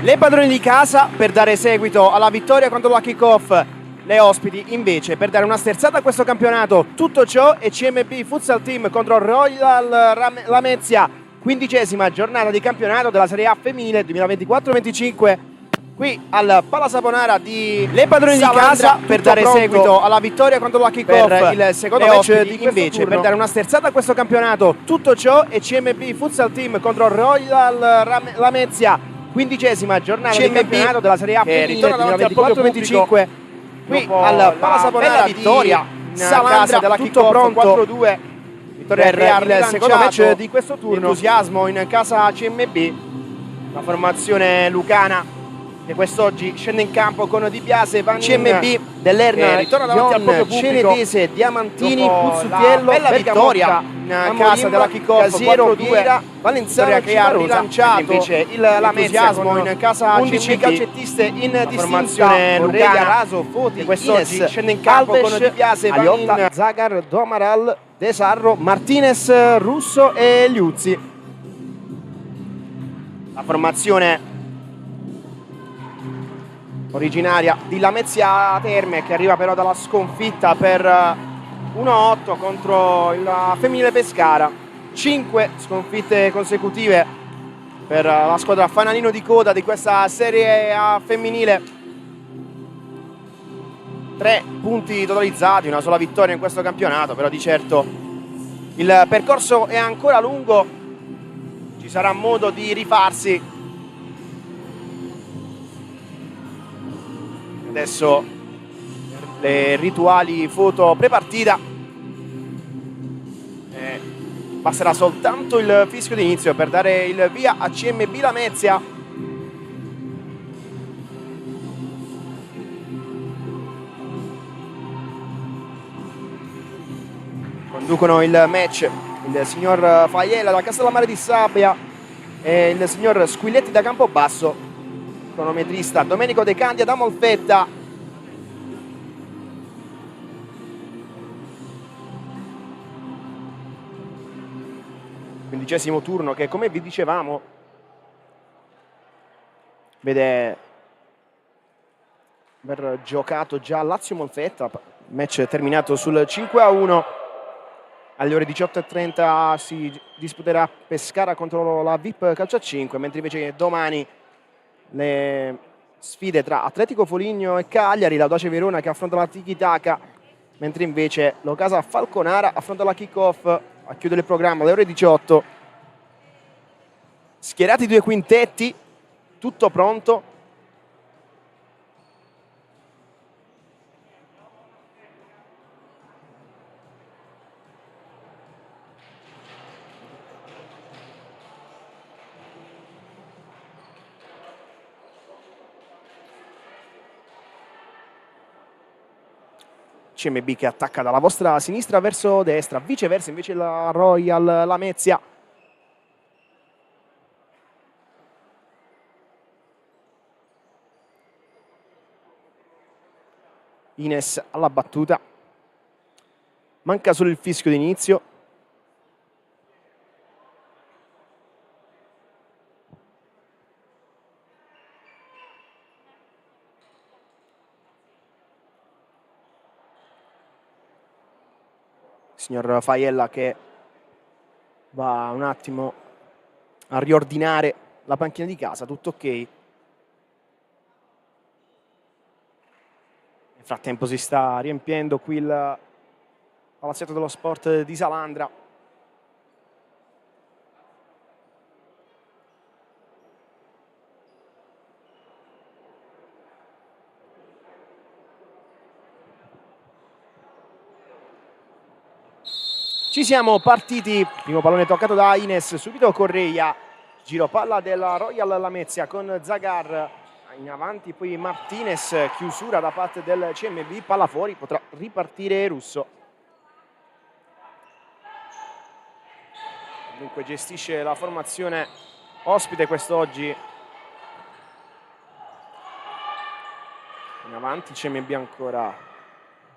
Le padrone di casa per dare seguito alla vittoria contro la Kick-Off, le ospiti invece per dare una sterzata a questo campionato. Tutto ciò è CMB Futsal Team contro Royal Lamezia, 15ª giornata di campionato della Serie A femminile 2024-25. Qui al Pala Saponara di Le padrone di casa per dare seguito alla vittoria contro la Kick-Off, il secondo match di invece per dare una sterzata a questo campionato. Tutto ciò è CMB Futsal Team contro Royal Lamezia, 15ª giornata di campionato della Serie A femminile 2024-25. Qui al Pala Saponara vittoria in casa della Kick-Off 4-2 vittoria per il secondo match di questo turno. Entusiasmo in casa CMB, la formazione lucana che quest'oggi scende in campo con Di Biase, CMB dell'Erna, ritorna davanti al proprio pubblico, Cenedese, Diamantini, Puzzutiello, bella vittoria in casa della Kick-Off, Casiero, Viera, Valenzano che ha rilanciato invece l'entusiasmo in casa 11 calcettiste in formazione lucana, Raso, Foti, quest'oggi scende in campo con Di Biase, Aliotta, Zagar, Domaral, De Sarro, Martinez, Russo e Liuzzi. La formazione originaria di Lamezia Terme, che arriva però dalla sconfitta per 1-8 contro il femminile Pescara. 5 sconfitte consecutive per la squadra fanalino di coda di questa Serie A femminile. 3 punti totalizzati, una sola vittoria in questo campionato, però di certo il percorso è ancora lungo, ci sarà modo di rifarsi. Adesso le rituali foto prepartita, passerà soltanto il fischio d'inizio per dare il via a CMB Lamezia. Conducono il match il signor Faiella da Castellammare di Sabbia e il signor Squilletti da Campobasso. Cronometrista Domenico De Candia da Molfetta. Quindicesimo turno che, come vi dicevamo, vede aver giocato già Lazio Molfetta, match terminato sul 5-1. Alle ore 18:30 si disputerà Pescara contro la VIP Calcio a 5, mentre invece domani le sfide tra Atletico Foligno e Cagliari, l'Audace Verona che affronta la Tiki Taka, mentre invece l'Ocasa Falconara affronta la Kick-Off. A chiudere il programma alle ore 18. Schierati 2 quintetti, tutto pronto. CMB che attacca dalla vostra sinistra verso destra, viceversa invece la Royal Lamezia. Ines alla battuta, manca solo il fischio d'inizio. Signor Faiella che va un attimo a riordinare la panchina di casa, tutto ok. Nel frattempo si sta riempiendo qui il palazzetto dello sport di Salandra. Ci siamo partiti, primo pallone toccato da Ines, subito Correia, giro palla della Royal Lamezia con Zagar in avanti, poi Martinez, chiusura da parte del CMB, palla fuori, potrà ripartire Russo. Dunque gestisce la formazione ospite quest'oggi. In avanti CMB ancora.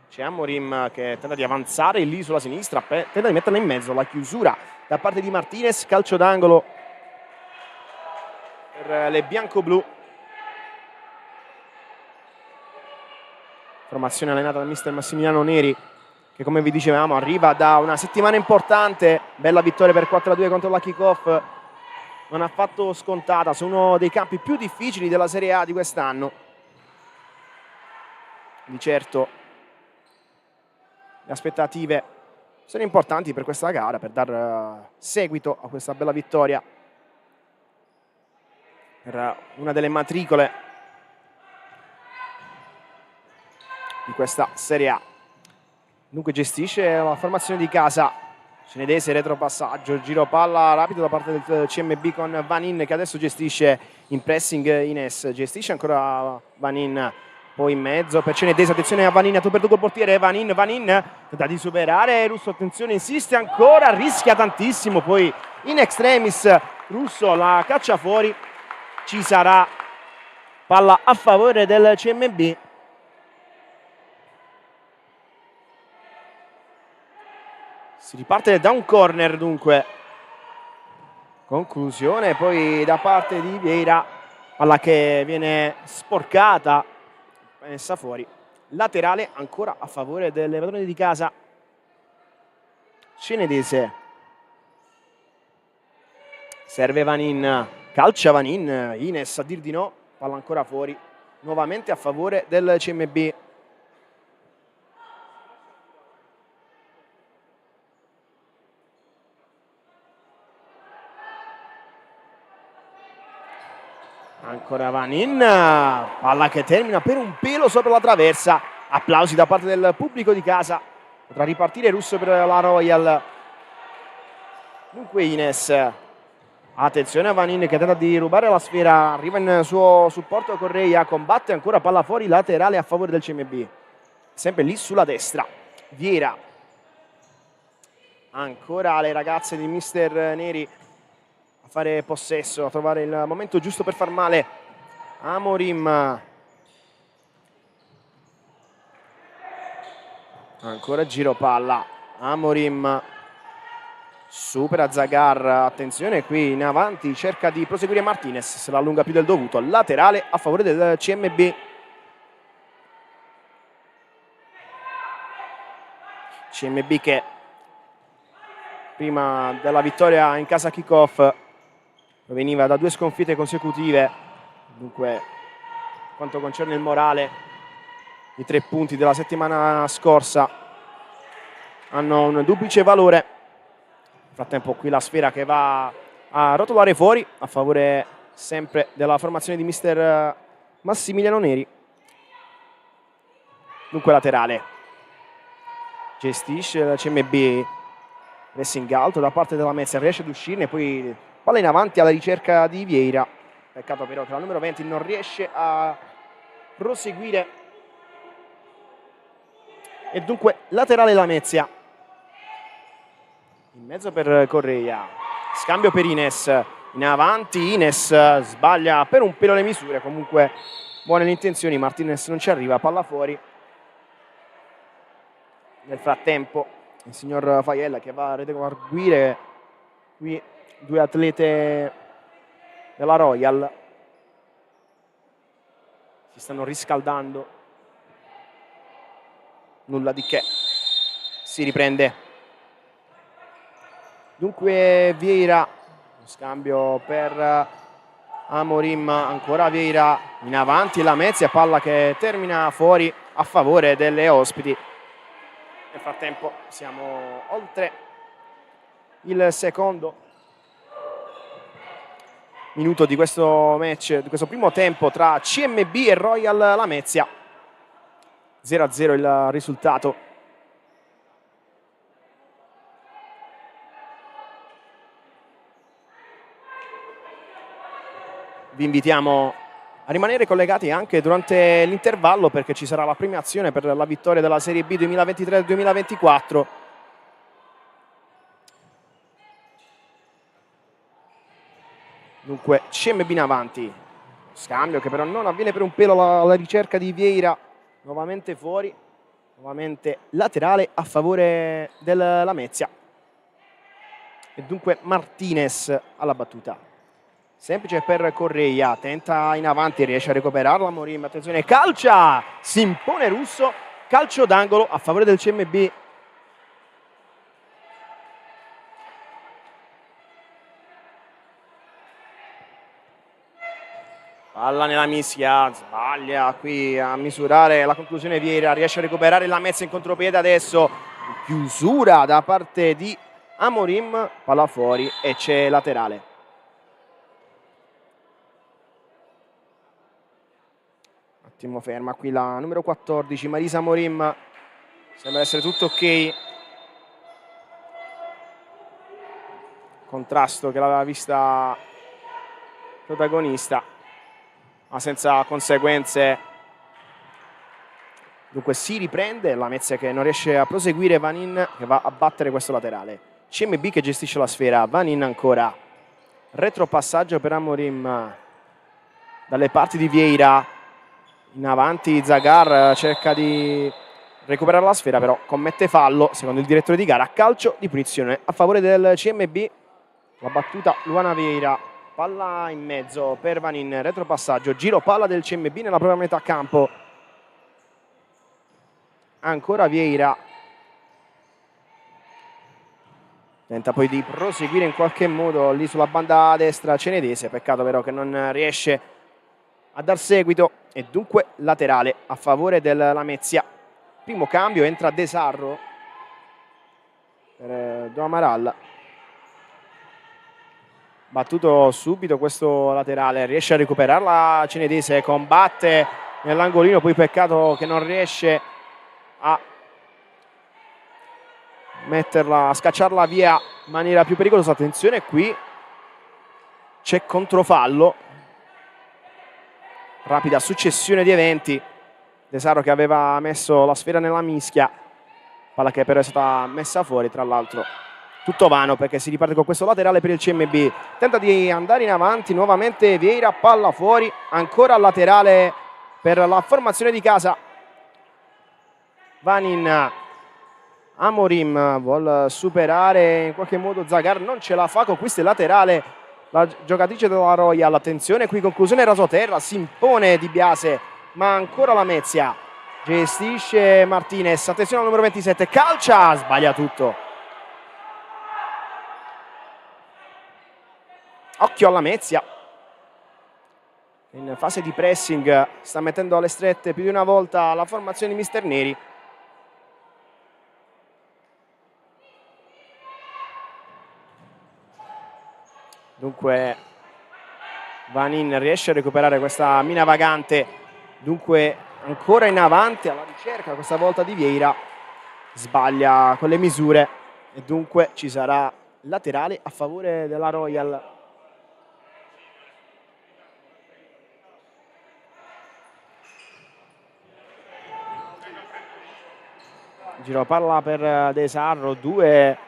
C'è Amorim che tenta di avanzare lì sulla sinistra, tenta di metterla in mezzo, la chiusura da parte di Martinez, calcio d'angolo per le bianco-blu. formazione allenata da mister Massimiliano Neri, che come vi dicevamo arriva da una settimana importante. Bella vittoria per 4-2 contro la Kickoff, non ha fatto scontata su uno dei campi più difficili della Serie A di quest'anno. Di certo le aspettative sono importanti per questa gara, per dar seguito a questa bella vittoria per una delle matricole di questa Serie A. Dunque gestisce la formazione di casa Cenedese, retropassaggio, giro palla rapido da parte del CMB con Vanin, che adesso gestisce in pressing Ines, gestisce ancora Vanin, poi in mezzo per Cenedese, attenzione a Vanin, a tu per tu col portiere, Vanin, tenta di superare Russo, attenzione, insiste ancora, rischia tantissimo, poi in extremis Russo la caccia fuori, ci sarà palla a favore del CMB. Si riparte da un corner dunque, conclusione poi da parte di Vieira, palla che viene sporcata, messa fuori, laterale ancora a favore delle padrone di casa Cenedese. Serve Vanin, calcia Vanin, Ines a dir di no, palla ancora fuori, nuovamente a favore del CMB. Ancora Vanin, palla che termina per un pelo sopra la traversa, applausi da parte del pubblico di casa, potrà ripartire Russo per la Royal. Dunque Ines, attenzione a Vanin che tenta di rubare la sfera, arriva in suo supporto Correia, combatte ancora, palla fuori, laterale a favore del CMB, sempre lì sulla destra. Vieira, ancora le ragazze di mister Neri a fare possesso, a trovare il momento giusto per far male. Amorim, ancora giro palla, Amorim supera Zagar, attenzione qui in avanti, cerca di proseguire Martinez, se la allunga più del dovuto, laterale a favore del CMB. CMB che prima della vittoria in casa Kickoff veniva da 2 sconfitte consecutive, dunque per quanto concerne il morale i 3 punti della settimana scorsa hanno un duplice valore. Nel frattempo qui la sfera che va a rotolare fuori a favore sempre della formazione di mister Massimiliano Neri. Dunque laterale, gestisce il CMB, pressing alto da parte della Lamezia, riesce ad uscirne, poi palla in avanti alla ricerca di Vieira, peccato però che la numero 20 non riesce a proseguire, e dunque laterale Lamezia, in mezzo per Correia, scambio per Ines, in avanti Ines sbaglia per un pelo le misure, comunque buone le intenzioni, Martinez non ci arriva, palla fuori. Nel frattempo il signor Faiella che va a redarguire qui 2 atlete della Royal, si stanno riscaldando, nulla di che, si riprende. Dunque Vieira, scambio per Amorim, ancora Vieira, in avanti Lamezia, palla che termina fuori a favore delle ospiti. Nel frattempo siamo oltre il secondo minuto di questo match, di questo primo tempo tra CMB e Royal Lamezia. 0-0 il risultato. Vi invitiamo a rimanere collegati anche durante l'intervallo, perché ci sarà la premiazione per la vittoria della Serie B 2023-2024. Dunque CMB in avanti, scambio che però non avviene per un pelo alla ricerca di Vieira, nuovamente fuori, nuovamente laterale a favore del Lamezia, e dunque Martinez alla battuta, semplice per Correia, tenta in avanti, riesce a recuperarla Amorim, attenzione, calcia, si impone Russo, calcio d'angolo a favore del CMB. Palla nella mischia, sbaglia qui a misurare la conclusione Vieira, riesce a recuperare la Lamezia in contropiede adesso, chiusura da parte di Amorim, palla fuori e c'è laterale. Un attimo ferma qui la numero 14, Marisa Amorim, sembra essere tutto ok. Contrasto che l'aveva vista protagonista, ma senza conseguenze. Dunque si riprende, la Lamezia che non riesce a proseguire, Vanin che va a battere questo laterale. CMB che gestisce la sfera, Vanin ancora. Retropassaggio per Amorim dalle parti di Vieira. In avanti Zagar cerca di recuperare la sfera, però commette fallo, secondo il direttore di gara. Calcio di punizione a favore del CMB. La battuta Luana Vieira, palla in mezzo per Vanin, retropassaggio, giro palla del CMB nella propria metà campo. Ancora Vieira. Tenta poi di proseguire in qualche modo lì sulla banda destra Cenedese, peccato però che non riesce a dar seguito e dunque laterale a favore del Lamezia. Primo cambio, entra De Sarro per Do Amaral. Battuto subito questo laterale, riesce a recuperarla Cenedese, combatte nell'angolino, poi peccato che non riesce a metterla, a scacciarla via in maniera più pericolosa. Attenzione, qui c'è controfallo, rapida successione di eventi. De Sarro che aveva messo la sfera nella mischia, palla che però è stata messa fuori, tra l'altro tutto vano perché si riparte con questo laterale per il CMB. Tenta di andare in avanti nuovamente Vieira, palla fuori, ancora laterale per la formazione di casa. Vanin, Amorim vuol superare in qualche modo Zagar, non ce la fa, conquista il laterale la giocatrice della Royal. Attenzione qui, conclusione rasoterra, si impone Di Biase, ma ancora Lamezia gestisce Martinez. Attenzione al numero 27, calcia, sbaglia tutto. Occhio alla Lamezia, in fase di pressing sta mettendo alle strette più di una volta la formazione di Mister Neri. Dunque Vanin riesce a recuperare questa mina vagante, dunque ancora in avanti alla ricerca questa volta di Vieira, sbaglia con le misure e dunque ci sarà laterale a favore della Royal. Giro palla per De Sarro, 2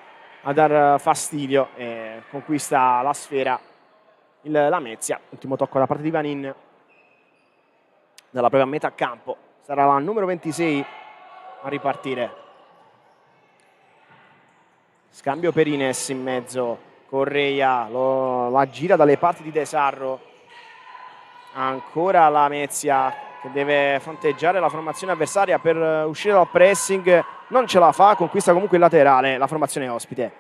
a dar fastidio e conquista la sfera il Lamezia. Ultimo tocco da parte di Vanin dalla propria metà campo, sarà la numero 26 a ripartire. Scambio per Ines in mezzo, Correia la gira dalle parti di De Sarro, ancora Lamezia che deve fronteggiare la formazione avversaria per uscire dal pressing, non ce la fa, conquista comunque il laterale la formazione ospite.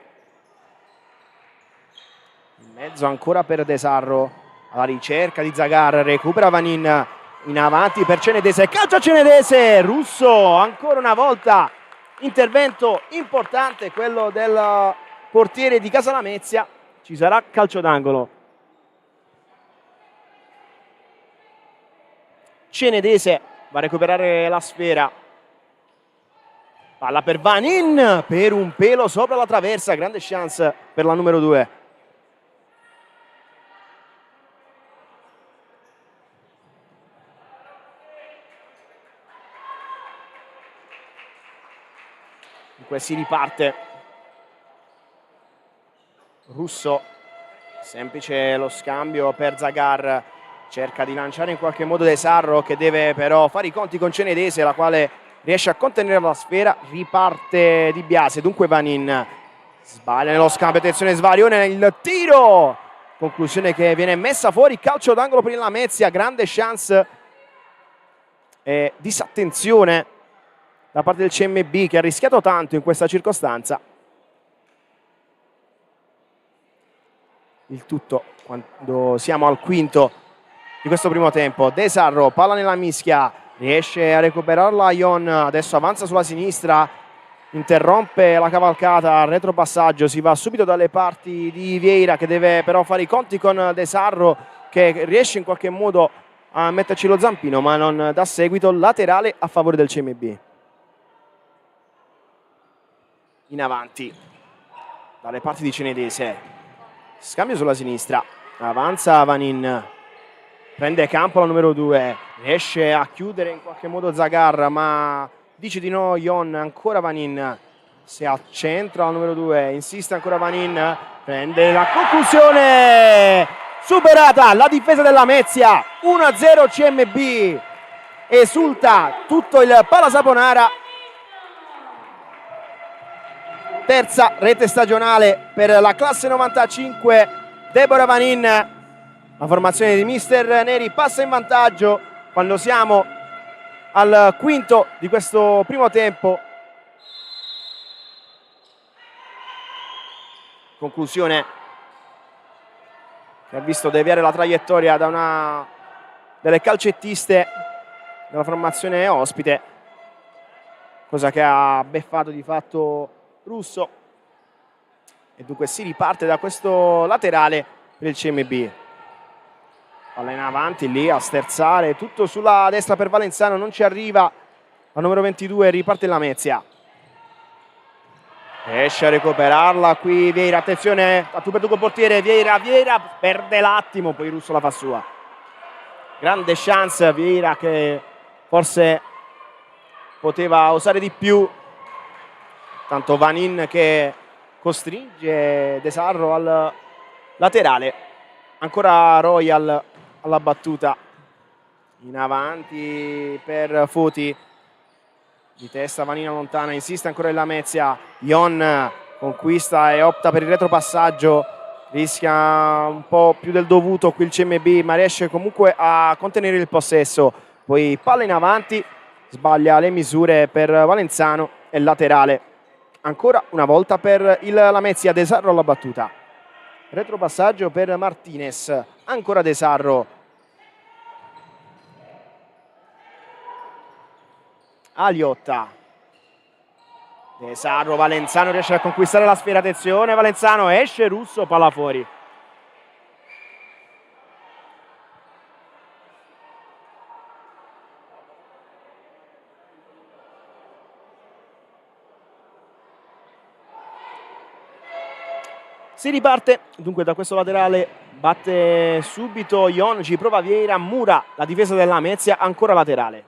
In mezzo ancora per De Sarro, alla ricerca di Zagar, recupera Vanin, in avanti per Cenedese, calcio a Cenedese, Russo ancora una volta, intervento importante quello del portiere di Casa Lamezia, ci sarà calcio d'angolo. Cenedese va a recuperare la sfera, palla per Vanin, per un pelo sopra la traversa, grande chance per la numero 2. Dunque si riparte, Russo, semplice lo scambio per Zagar, cerca di lanciare in qualche modo De Sarro che deve però fare i conti con Cenedese, la quale riesce a contenere la sfera, riparte Di Biase, dunque Vanin sbaglia nello scambio, attenzione Svarione, il tiro, conclusione che viene messa fuori, calcio d'angolo per il Lamezia, grande chance e disattenzione da parte del CMB, che ha rischiato tanto in questa circostanza. Il tutto quando siamo al quinto di questo primo tempo. De Sarro, palla nella mischia, riesce a recuperarla Ion, adesso avanza sulla sinistra, interrompe la cavalcata, retropassaggio, si va subito dalle parti di Vieira, che deve però fare i conti con De Sarro, che riesce in qualche modo a metterci lo zampino ma non dà seguito. Laterale a favore del CMB. In avanti dalle parti di Cenedese, scambio sulla sinistra, avanza Vanin, prende campo la numero 2, riesce a chiudere in qualche modo Zagar, ma dice di no Ion. Ancora Vanin, si accentra la numero 2, insiste ancora Vanin, prende la conclusione, superata la difesa della Lamezia, 1-0 CMB, esulta tutto il Palasaponara. Terza rete stagionale per la classe 95, Deborah Vanin. La formazione di mister Neri passa in vantaggio quando siamo al quinto di questo primo tempo. Conclusione che ha visto deviare la traiettoria da una delle calcettiste della formazione ospite, cosa che ha beffato di fatto Russo, e dunque si riparte da questo laterale per il CMB. Palla in avanti lì a sterzare, tutto sulla destra per Valenzano, non ci arriva la numero 22, riparte Lamezia, riesce a recuperarla qui Vieira, attenzione a tu per tu col portiere, Vieira perde l'attimo, poi Russo la fa sua. Grande chance Vieira, che forse poteva osare di più, tanto Vanin che costringe De Sarro al laterale. Ancora Royal alla battuta, in avanti per Foti, di testa Vanin lontana, insiste ancora il Lamezia, Ion conquista e opta per il retropassaggio, rischia un po' più del dovuto qui il CMB, ma riesce comunque a contenere il possesso. Poi palla in avanti, sbaglia le misure per Valenzano e laterale ancora una volta per il Lamezia. De Sarro alla battuta, retropassaggio per Martinez, ancora De Sarro, Aliotta, De Sarro, Valenzano riesce a conquistare la sfera, attenzione Valenzano, esce Russo, palla fuori. Si riparte dunque da questo laterale, batte subito Ion, ci prova Vieira, mura la difesa della Lamezia, ancora laterale.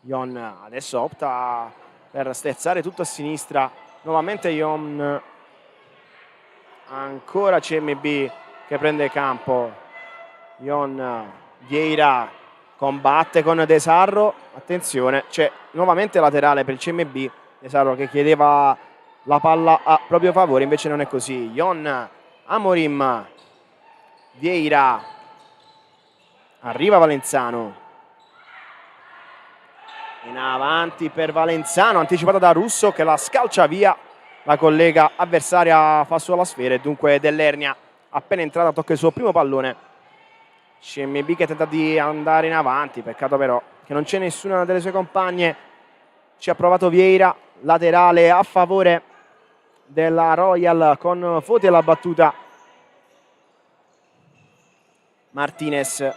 Ion adesso opta per sterzare tutto a sinistra, nuovamente Ion, ancora CMB che prende campo. Ion, Vieira combatte con De Sarro, attenzione, c'è nuovamente laterale per il CMB, De Sarro che chiedeva la palla a proprio favore, invece non è così. Ion, Amorim, Vieira, arriva Valenzano, in avanti per Valenzano, anticipata da Russo che la scalcia via, la collega avversaria fa solo la sfera e dunque Dell'Ernia appena entrata tocca il suo primo pallone. CMB che tenta di andare in avanti, peccato però che non c'è nessuna delle sue compagne, ci ha provato Vieira, laterale a favore della Royal con Foti alla battuta. Martinez,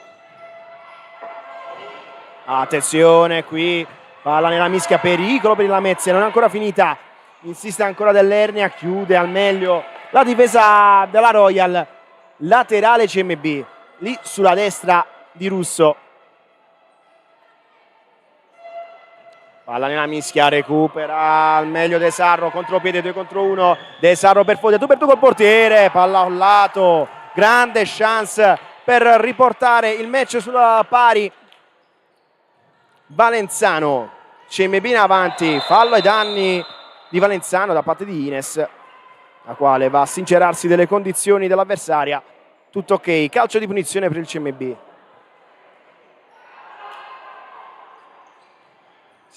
attenzione qui, palla nella mischia, pericolo per il Lamezia, non è ancora finita, insiste ancora Dell'Ernia, chiude al meglio la difesa della Royal, laterale CMB, lì sulla destra di Russo. Palla nella mischia, recupera al meglio De Sarro, contropiede 2 contro 1, De Sarro per Foti, tu per tu col portiere, palla a un lato, grande chance per riportare il match sulla pari. Valenzano, CMB in avanti, fallo ai danni di Valenzano da parte di Ines, la quale va a sincerarsi delle condizioni dell'avversaria. Tutto ok, calcio di punizione per il CMB.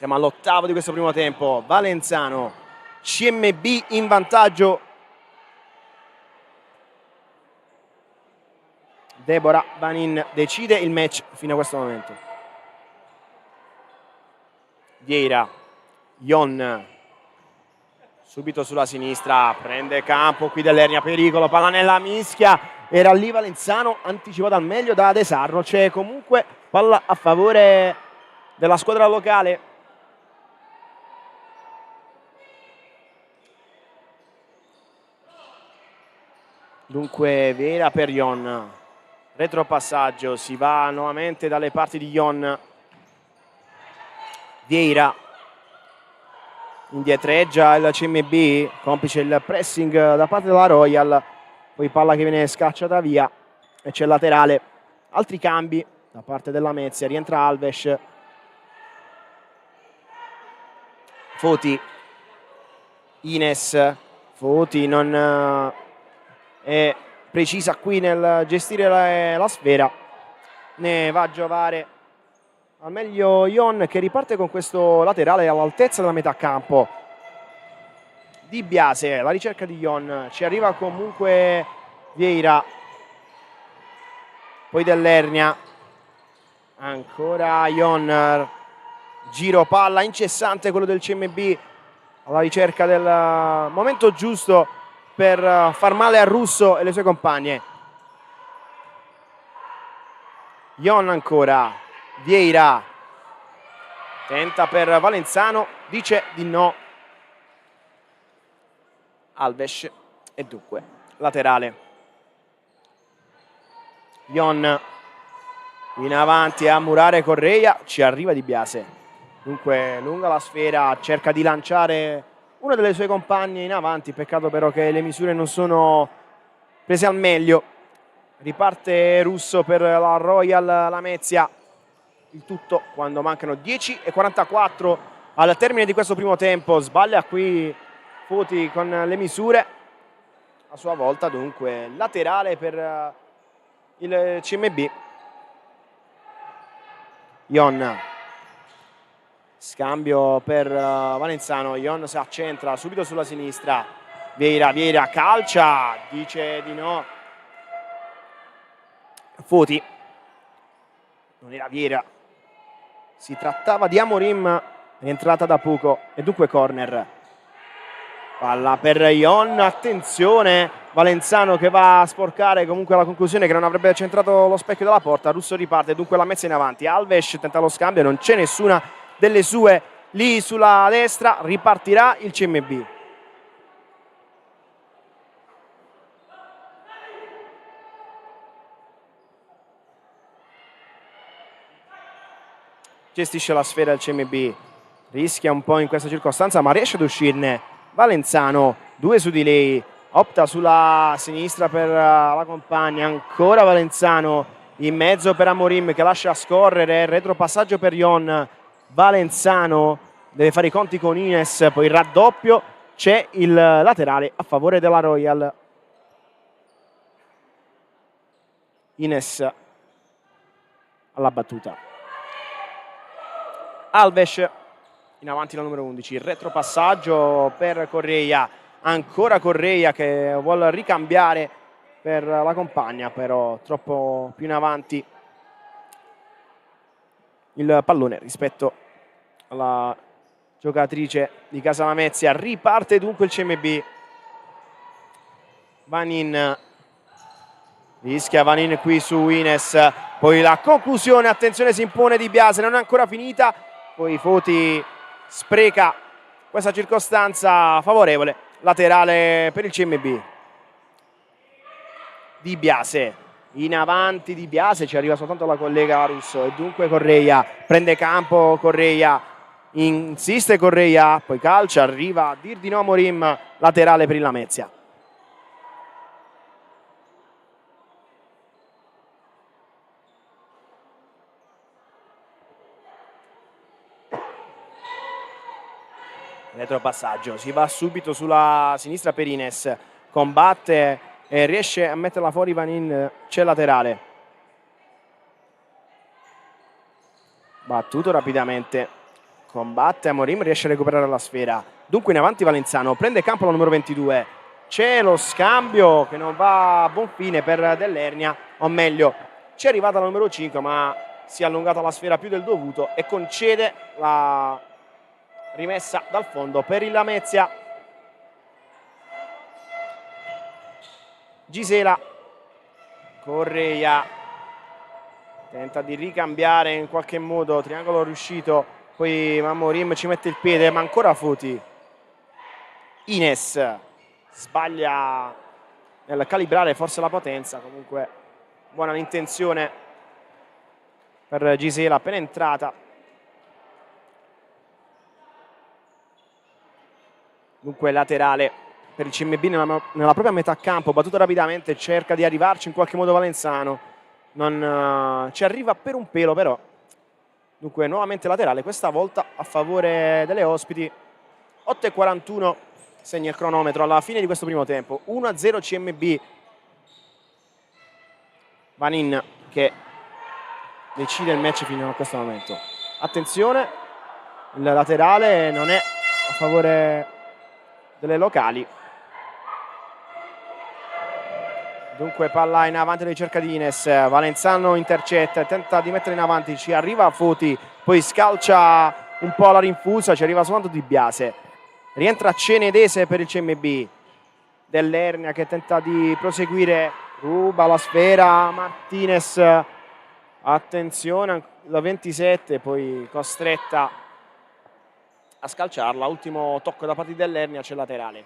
Siamo all'8° di questo primo tempo. Valenzano, CMB in vantaggio. Deborah Vanin decide il match fino a questo momento. Vieira, Ion, subito sulla sinistra, prende campo qui dell'Ernia, pericolo, palla nella mischia, era lì Valenzano, anticipato al meglio da De Sarno, c'è comunque palla a favore della squadra locale. Dunque Vieira per Ion, retropassaggio, si va nuovamente dalle parti di Ion. Vieira indietreggia il CMB, complice il pressing da parte della Royal, poi palla che viene scacciata via e c'è il laterale. Altri cambi da parte della Lamezia, rientra Alves, Foti, Ines. Foti non è precisa qui nel gestire la sfera, ne va a giovare al meglio Ion, che riparte con questo laterale all'altezza della metà campo. Di Biase, la ricerca di Ion, ci arriva comunque Vieira, poi dell'Ernia, ancora Ion, giro palla incessante quello del CMB, alla ricerca del momento giusto per far male a Russo e le sue compagne. Ion ancora, Vieira tenta per Valenzano, dice di no Alves e dunque laterale. Ion in avanti a murare Correia, ci arriva Di Biase, dunque lunga la sfera, cerca di lanciare una delle sue compagne in avanti, peccato però che le misure non sono prese al meglio. Riparte Russo per la Royal Lamezia, il tutto quando mancano 10:44 al termine di questo primo tempo. Sbaglia qui Foti con le misure, a sua volta dunque laterale per il CMB. Ion, scambio per Valenzano, Ion si accentra subito sulla sinistra, Vieira calcia, dice di no Foti, non era Vieira, si trattava di Amorim, rientrata da Puco e dunque corner. Palla per Ion, attenzione, Valenzano che va a sporcare comunque la conclusione che non avrebbe centrato lo specchio della porta. Russo riparte, dunque la messa in avanti, Alves tenta lo scambio, non c'è nessuna delle sue lì sulla destra, ripartirà il CMB. Gestisce la sfera il CMB, rischia un po' in questa circostanza ma riesce ad uscirne. Valenzano, 2 su di lei, opta sulla sinistra per la compagna, ancora Valenzano in mezzo per Amorim che lascia scorrere, retropassaggio per Ion. Valenzano deve fare i conti con Ines, poi il raddoppio, c'è il laterale a favore della Royal. Ines alla battuta, Alves in avanti la numero 11, retropassaggio per Correia, ancora Correia che vuole ricambiare per la compagna, però troppo più in avanti il pallone rispetto alla giocatrice di Casa Lamezia. Riparte dunque il CMB, Vanin, rischia Vanin qui su Ines, poi la conclusione, attenzione, si impone Di Biase, non è ancora finita, poi Foti spreca questa circostanza favorevole, laterale per il CMB. Di Biase, in avanti Di Biase, ci arriva soltanto la collega Russo e dunque Correia, prende campo Correia, insiste Correia, poi calcia, arriva a dir di no Amorim, laterale per il Lamezia. Retropassaggio, si va subito sulla sinistra per Ines, combatte e riesce a metterla fuori Vanin, c'è laterale. Battuto rapidamente combatte Amorim, riesce a recuperare la sfera, dunque in avanti Valenzano, prende campo la numero 22, c'è lo scambio che non va a buon fine per Dell'Ernia, o meglio ci è arrivata la numero 5 ma si è allungata la sfera più del dovuto e concede la rimessa dal fondo per il Lamezia. Gisela, Correia tenta di ricambiare in qualche modo, triangolo riuscito, poi Amorim ci mette il piede ma ancora Foti. Ines sbaglia nel calibrare forse la potenza, comunque buona l'intenzione per Gisela appena entrata. Dunque laterale per il CMB nella propria metà campo, battuto rapidamente, cerca di arrivarci in qualche modo Valenzano, non ci arriva per un pelo però. Dunque nuovamente laterale, questa volta a favore delle ospiti. 8:41 segna il cronometro alla fine di questo primo tempo, 1-0 CMB. Vanin che decide il match fino a questo momento. Attenzione, il laterale non è a favore delle locali. Dunque palla in avanti alla ricerca di Ines, Valenzano intercetta, tenta di mettere in avanti, ci arriva Foti, poi scalcia un po' la rinfusa, ci arriva soltanto Di Biase. Rientra Cenedese per il CMB. Dell'Ernia che tenta di proseguire, ruba la sfera Martinez. Attenzione, la 27 poi costretta a scalciarla. Ultimo tocco da parte dell'Ernia, c'è laterale.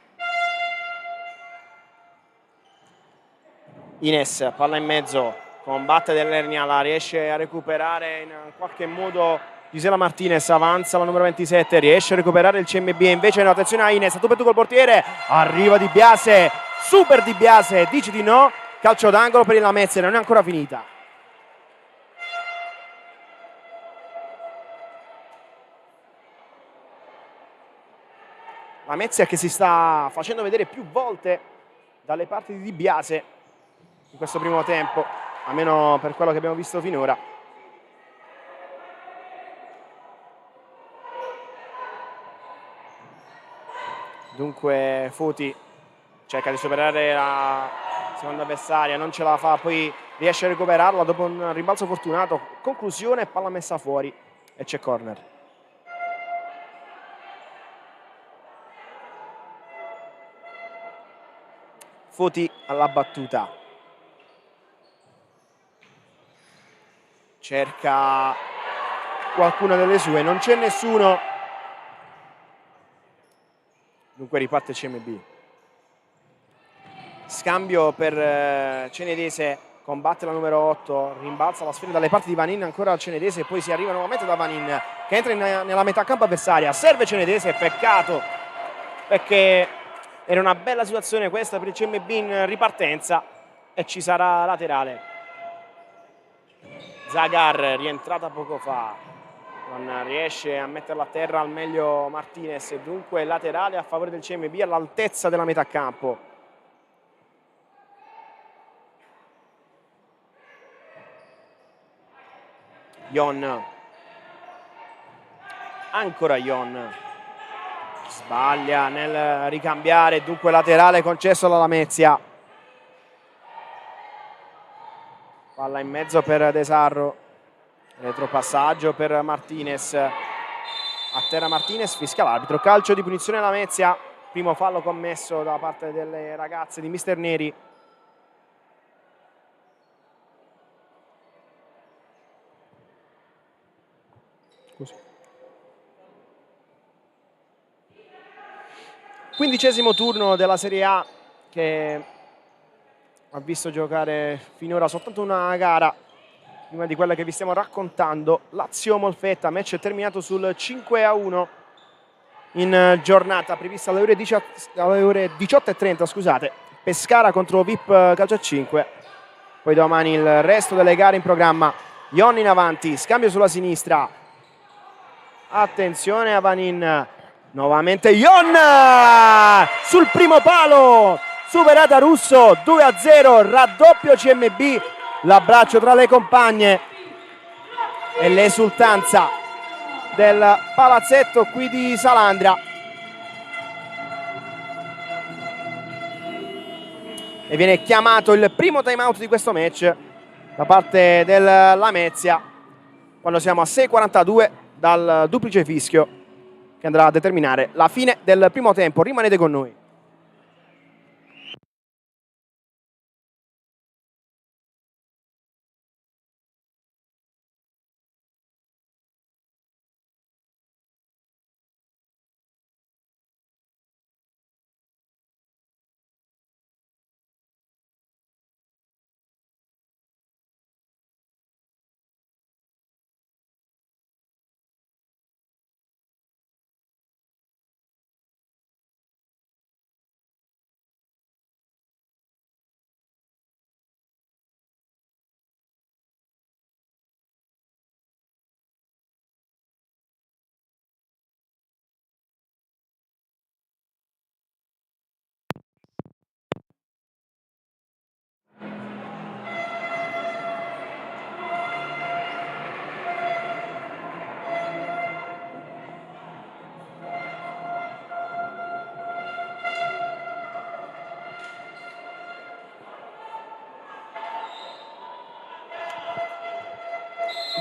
Ines, palla in mezzo, combatte dell'Ernia, la riesce a recuperare in qualche modo Gisela Martinez, avanza la numero 27, riesce a recuperare il CMB, invece no, attenzione a Ines, a tu per tu col portiere, arriva Di Biase, super Di Biase, dici di no, calcio d'angolo per il Lamezia, non è ancora finita. Lamezia che si sta facendo vedere più volte dalle parti di Di Biase in questo primo tempo, almeno per quello che abbiamo visto finora. Dunque Foti cerca di superare la seconda avversaria, non ce la fa, poi riesce a recuperarla dopo un rimbalzo fortunato, conclusione, palla messa fuori e c'è corner. Foti alla battuta, cerca qualcuna delle sue, non c'è nessuno, dunque riparte CMB. Scambio per Cenedese, combatte la numero 8, rimbalza la sfera dalle parti di Vanin, ancora al Cenedese, poi si arriva nuovamente da Vanin che entra nella metà campo avversaria, serve Cenedese, peccato perché era una bella situazione questa per il CMB in ripartenza e ci sarà laterale. Zagar, rientrata poco fa, non riesce a metterla a terra al meglio Martinez, dunque laterale a favore del CMB all'altezza della metà campo. Ion, ancora Ion, sbaglia nel ricambiare, dunque laterale concesso alla Lamezia. Palla in mezzo per De Sarro, retropassaggio per Martinez, a terra Martinez, fischia l'arbitro, calcio di punizione Lamezia, primo fallo commesso da parte delle ragazze di Mister Neri. Scusi. 15° turno della Serie A che ha visto giocare finora soltanto una gara prima di quella che vi stiamo raccontando. Lazio-Molfetta, match terminato sul 5-1 in giornata prevista alle ore 18:30, scusate. Pescara contro VIP Calcio a 5. Poi domani il resto delle gare in programma. Ion in avanti, scambio sulla sinistra. Attenzione a Vanin. Nuovamente Ion sul primo palo, superata Russo, 2-0, raddoppio CMB, l'abbraccio tra le compagne e l'esultanza del palazzetto qui di Salandria. E viene chiamato il primo time out di questo match da parte del Lamezia, quando siamo a 6:42 dal duplice fischio che andrà a determinare la fine del primo tempo. Rimanete con noi.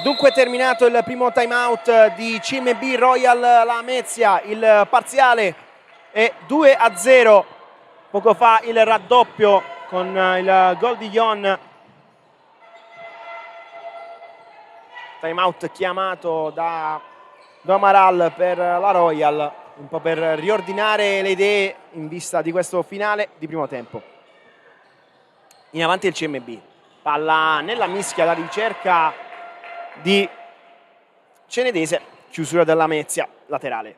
Dunque terminato il primo time out di CMB Royal Lamezia, il parziale è 2-0. Poco fa il raddoppio con il gol di Ion. Time out chiamato da Amaral per la Royal, un po' per riordinare le idee in vista di questo finale di primo tempo. In avanti il CMB, palla nella mischia, la ricerca di Cenedese, chiusura della Lamezia, laterale.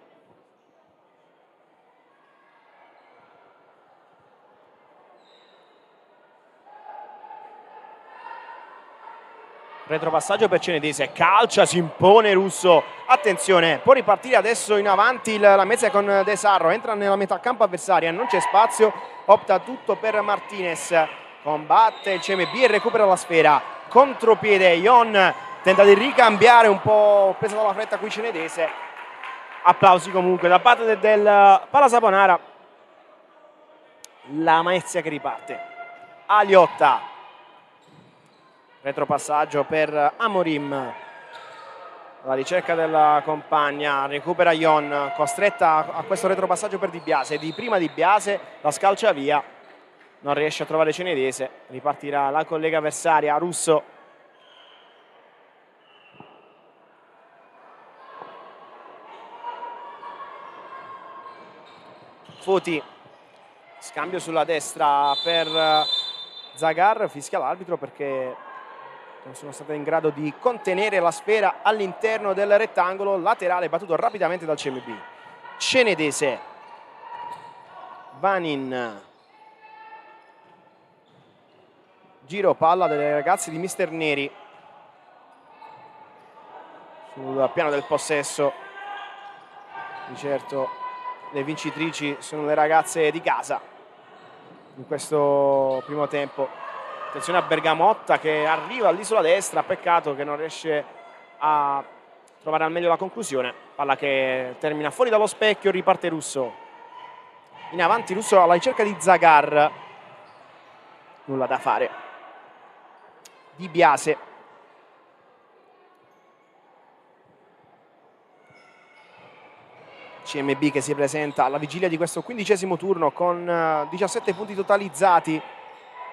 Retropassaggio per Cenedese, calcia, si impone Russo, attenzione, può ripartire adesso in avanti la Lamezia con De Sarro, entra nella metà campo avversaria, non c'è spazio, opta tutto per Martinez, combatte il CMB e recupera la sfera, contropiede Ion, tenta di ricambiare, un po' presa dalla fretta qui Cenedese. Applausi comunque da parte del Palasaponara. La Lamezia che riparte. Aliotta. Retropassaggio per Amorim. alla ricerca della compagna, recupera Ion, costretta a questo retropassaggio per Di Biase, di prima Di Biase, la scalcia via, non riesce a trovare Cenedese, ripartirà la collega avversaria, Russo. Foti, scambio sulla destra per Zagar, fischia l'arbitro perché non sono state in grado di contenere la sfera all'interno del rettangolo laterale battuto rapidamente dal CMB. Cenedese, Vanin, giro palla delle ragazze di Mister Neri sul piano del possesso. Di certo le vincitrici sono le ragazze di casa in questo primo tempo. Attenzione a Bergamotta che arriva all'isola destra, peccato che non riesce a trovare al meglio la conclusione. Palla che termina fuori dallo specchio, riparte Russo. In avanti Russo alla ricerca di Zagar. Nulla da fare. Di Biase. CMB che si presenta alla vigilia di questo 15° turno con 17 punti totalizzati.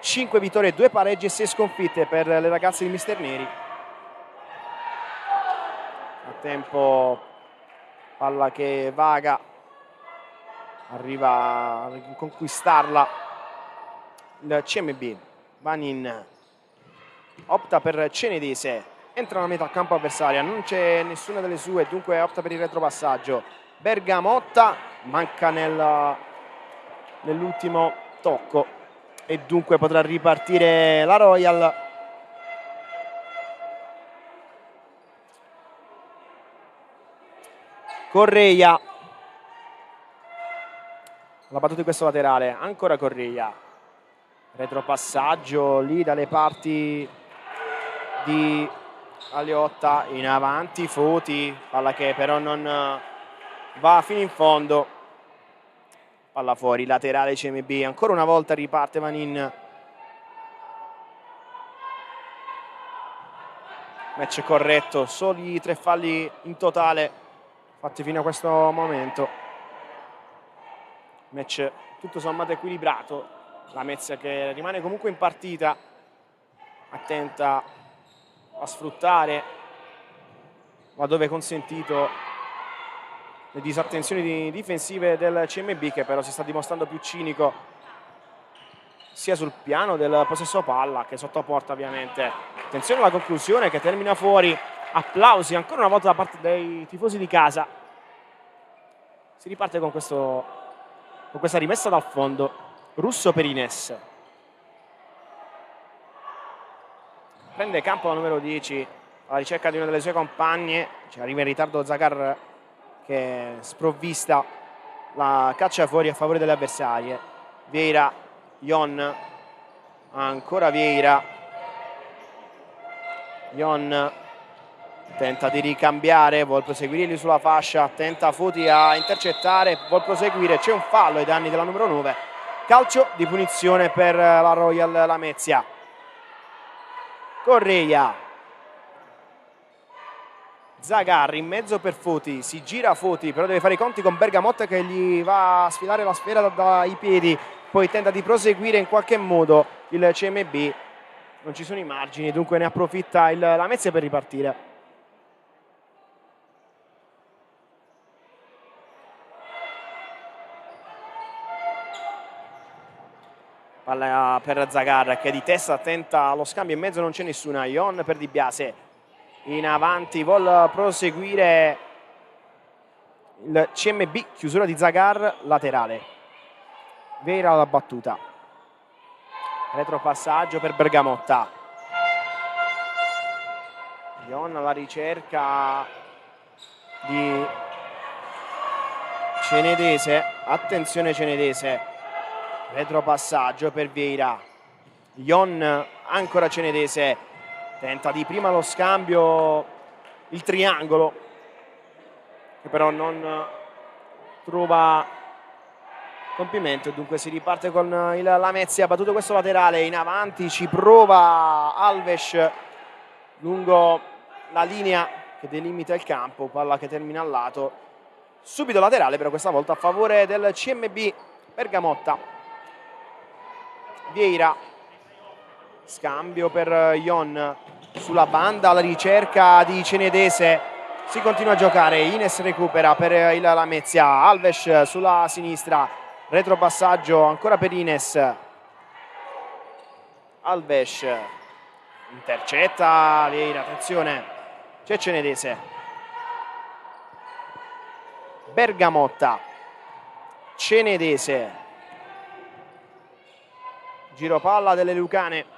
5 vittorie, 2 pareggi e 6 sconfitte per le ragazze di Mister Neri. A tempo, palla che vaga, arriva a conquistarla il CMB. Vanin opta per Cenedese, entra nella metà campo avversaria, non c'è nessuna delle sue, dunque opta per il retropassaggio. Bergamotta manca nell'ultimo tocco e dunque potrà ripartire la Royal. Correia, la battuta di questo laterale, ancora Correia, retropassaggio lì dalle parti di Aliotta in avanti, Foti, palla che però non va fino in fondo, palla fuori, laterale CMB, ancora una volta riparte Vanin. Match corretto, soli 3 falli in totale fatti fino a questo momento. Match tutto sommato equilibrato, la Lamezia che rimane comunque in partita, attenta a sfruttare laddove consentito le disattenzioni difensive del CMB, che però si sta dimostrando più cinico sia sul piano del possesso palla che sotto porta ovviamente. Attenzione alla conclusione che termina fuori, applausi ancora una volta da parte dei tifosi di casa. Si riparte con questa rimessa dal fondo. Russo per Ines. Prende campo la numero 10 alla ricerca di una delle sue compagne, arriva in ritardo Zagar che sprovvista la caccia fuori a favore delle avversarie. Vieira, Ion, ancora Vieira, Ion tenta di ricambiare, vuol proseguire lì sulla fascia, tenta Foti a intercettare, vuol proseguire, c'è un fallo ai danni della numero 9, calcio di punizione per la Royal Lamezia. Correia, Zagar in mezzo per Foti, si gira Foti, però deve fare i conti con Bergamotta che gli va a sfilare la sfera dai piedi, poi tenta di proseguire in qualche modo il CMB, non ci sono i margini, dunque ne approfitta il Lamezia per ripartire. Palla per Zagar che di testa tenta lo scambio, in mezzo non c'è nessuna, Ion per Di Biase, in avanti, vuol proseguire il CMB, chiusura di Zagar, laterale. Vieira la battuta. Retropassaggio per Bergamotta. Ion alla ricerca di Cenedese, attenzione Cenedese. Retropassaggio per Vieira. Ion, ancora Cenedese, tenta di prima lo scambio, il triangolo, che però non trova compimento, dunque si riparte con il Lamezia, battuto questo laterale, in avanti ci prova Alves lungo la linea che delimita il campo, palla che termina al lato, subito laterale però questa volta a favore del CMB. Bergamotta, Vieira, scambio per Ion sulla banda alla ricerca di Cenedese, si continua a giocare, Ines recupera per il Lamezia, Alves sulla sinistra, retropassaggio ancora per Ines, Alves intercetta Vieira, attenzione c'è Cenedese, Bergamotta, Cenedese, giro palla delle Lucane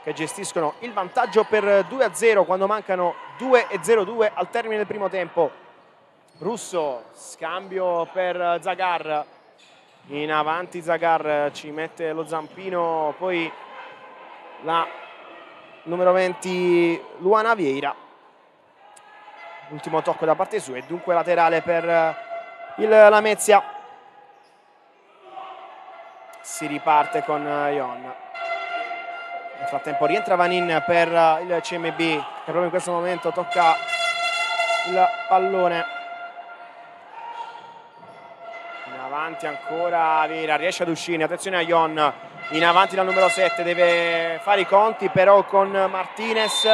che gestiscono il vantaggio per 2-0 quando mancano 2:02 al termine del primo tempo. Russo, scambio per Zagar, in avanti Zagar, ci mette lo zampino, poi la numero 20 Luana Vieira, ultimo tocco da parte sua e dunque laterale per il Lamezia. Si riparte con Ion. Nel frattempo rientra Vanin per il CMB che proprio in questo momento tocca il pallone. In avanti ancora Vieira, riesce ad uscire, attenzione a Ion, in avanti la numero 7, deve fare i conti però con Martinez,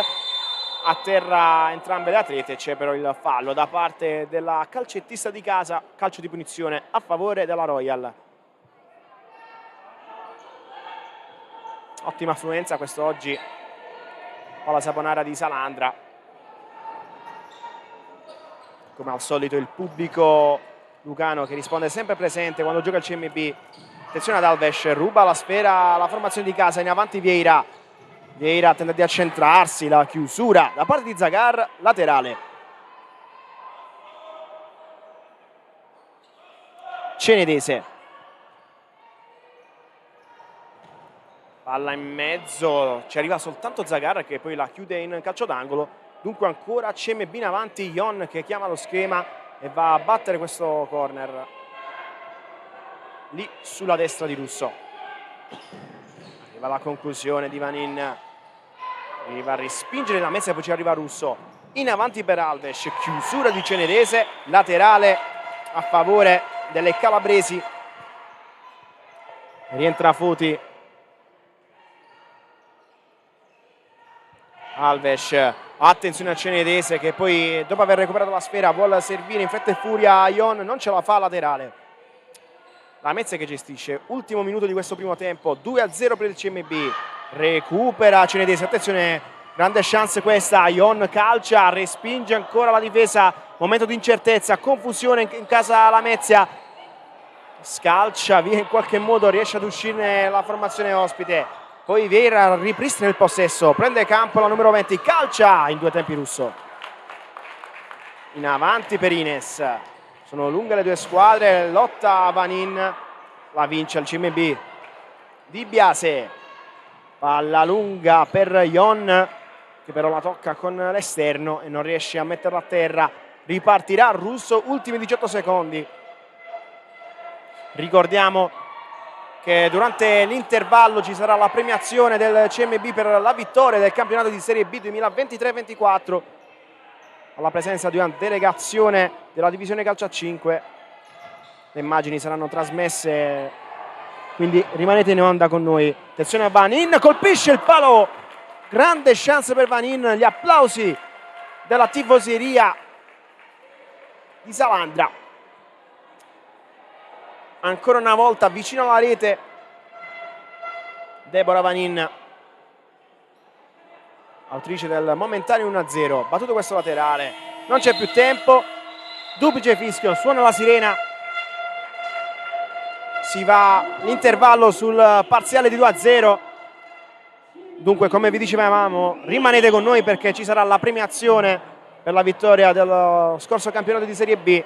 a terra entrambe le atlete, c'è però il fallo da parte della calcettista di casa, calcio di punizione a favore della Royal. Ottima affluenza quest'oggi, palla saponara di Salandra. Come al solito il pubblico lucano che risponde sempre presente quando gioca il CMB. Attenzione ad Alves, ruba la sfera la formazione di casa, in avanti Vieira. Vieira tenta di accentrarsi, la chiusura da parte di Zagar, laterale. Cenedese. Palla in mezzo, ci arriva soltanto Zagar che poi la chiude in calcio d'angolo. Dunque ancora CMB in avanti, Ion che chiama lo schema e va a battere questo corner lì sulla destra di Russo. Arriva la conclusione di Vanin, arriva a respingere la mezza e poi ci arriva Russo. In avanti per Alves, chiusura di Cenerese, laterale a favore delle calabresi. Rientra Foti. Alves, attenzione a Cenerese che poi dopo aver recuperato la sfera vuole servire in fretta e furia a Ion, non ce la fa, laterale. La Mezza che gestisce, ultimo minuto di questo primo tempo, 2-0 per il CMB, recupera Cenerese, attenzione, grande chance questa, Ion calcia, respinge ancora la difesa, momento di incertezza, confusione in casa Lamezia, scalcia via in qualche modo, riesce ad uscire la formazione ospite. Poi Vieira ripristina il possesso, prende campo la numero 20, calcia in due tempi Russo. In avanti per Ines, sono lunghe le due squadre, lotta Vanin, la vince il CMB. Di Biase, palla lunga per Ion, che però la tocca con l'esterno e non riesce a metterla a terra. Ripartirà Russo, ultimi 18 secondi. Ricordiamo che durante l'intervallo ci sarà la premiazione del CMB per la vittoria del campionato di Serie B 2023-24 alla presenza di una delegazione della divisione calcio a 5. Le immagini saranno trasmesse, quindi rimanete in onda con noi. Attenzione a Vanin, colpisce il palo, grande chance per Vanin, gli applausi della tifoseria di Salandra. Ancora una volta vicino alla rete Deborah Vanin, autrice del momentaneo 1-0. Battuto questo laterale, non c'è più tempo, duplice fischio, suona la sirena, si va l'intervallo sul parziale di 2-0. Dunque, come vi dicevamo, rimanete con noi perché ci sarà la premiazione per la vittoria dello scorso campionato di Serie B.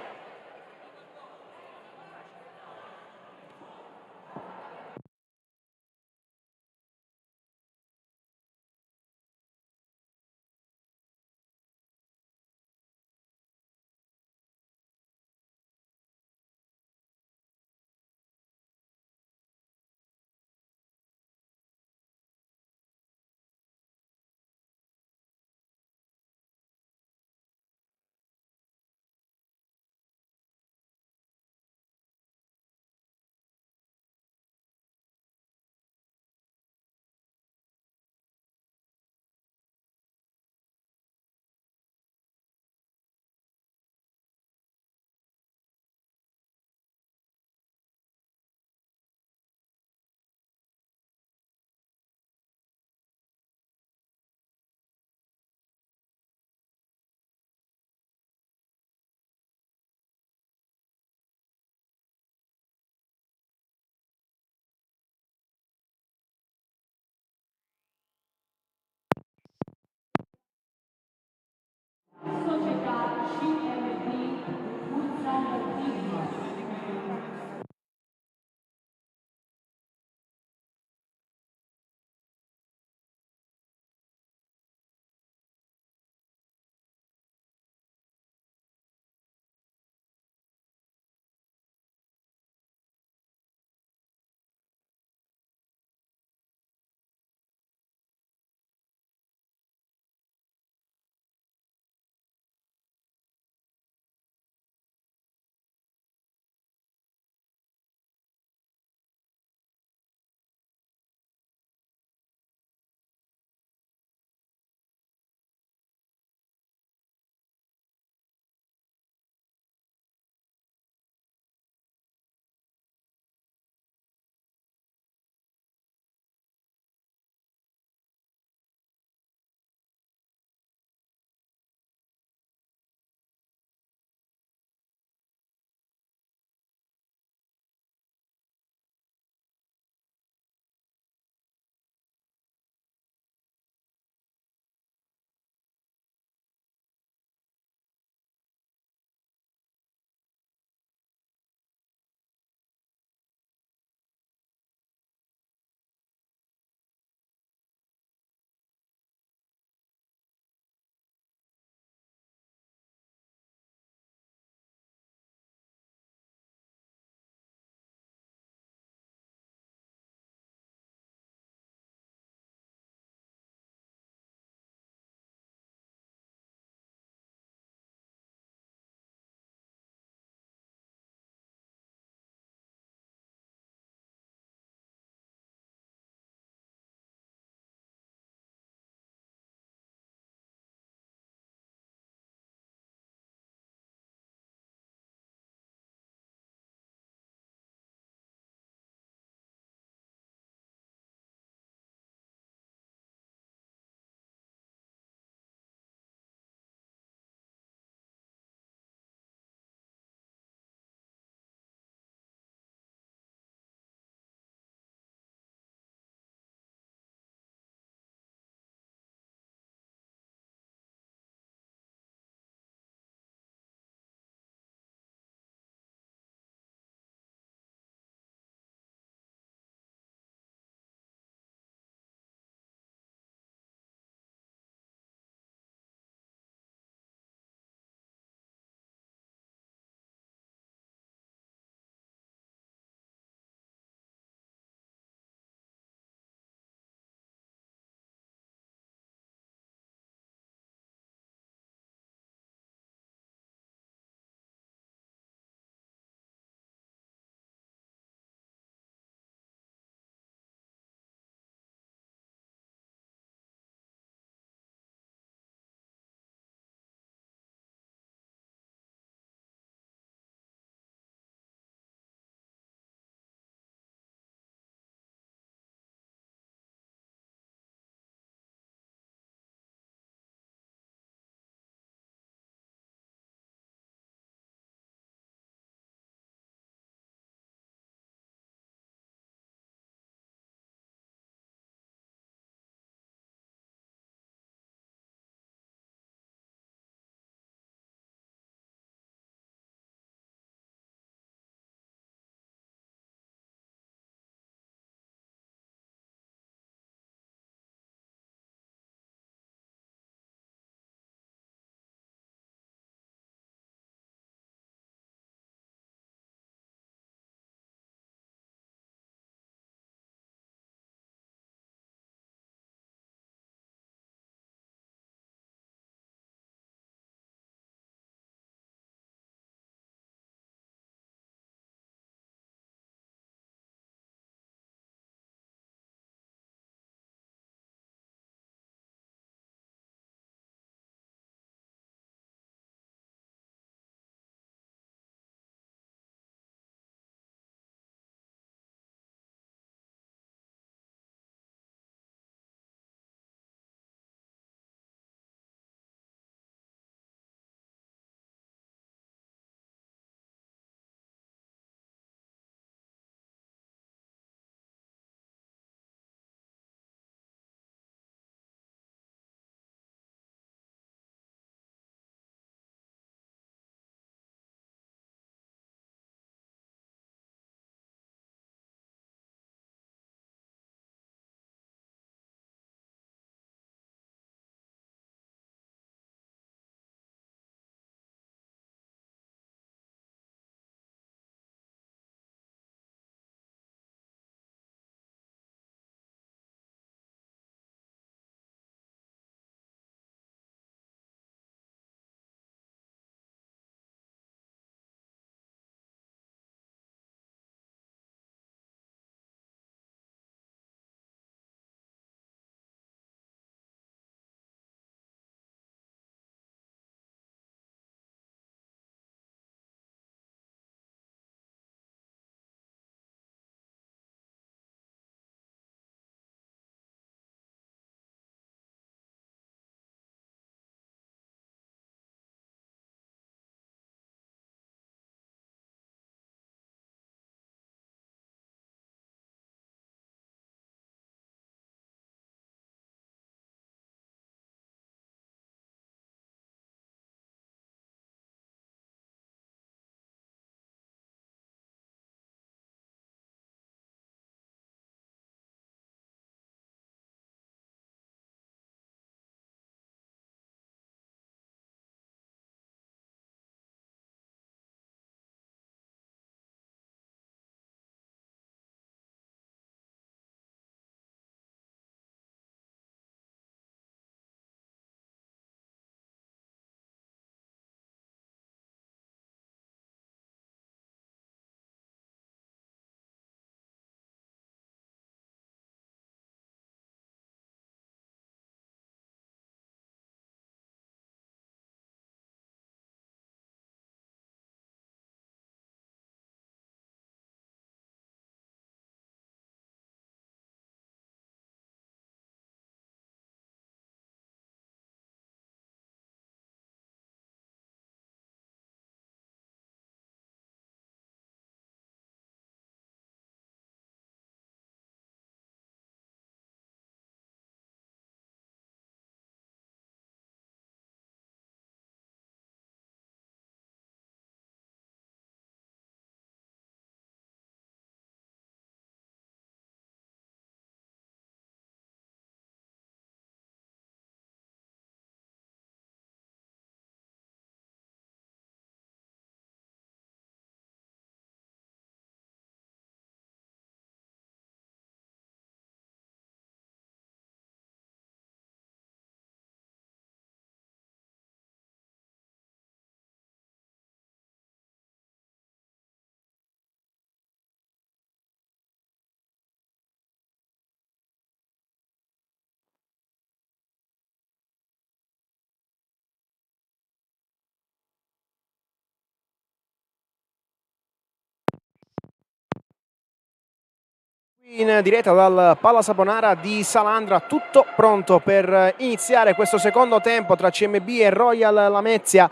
In diretta dal Palla Saponara di Salandra, tutto pronto per iniziare questo secondo tempo tra CMB e Royal Lamezia.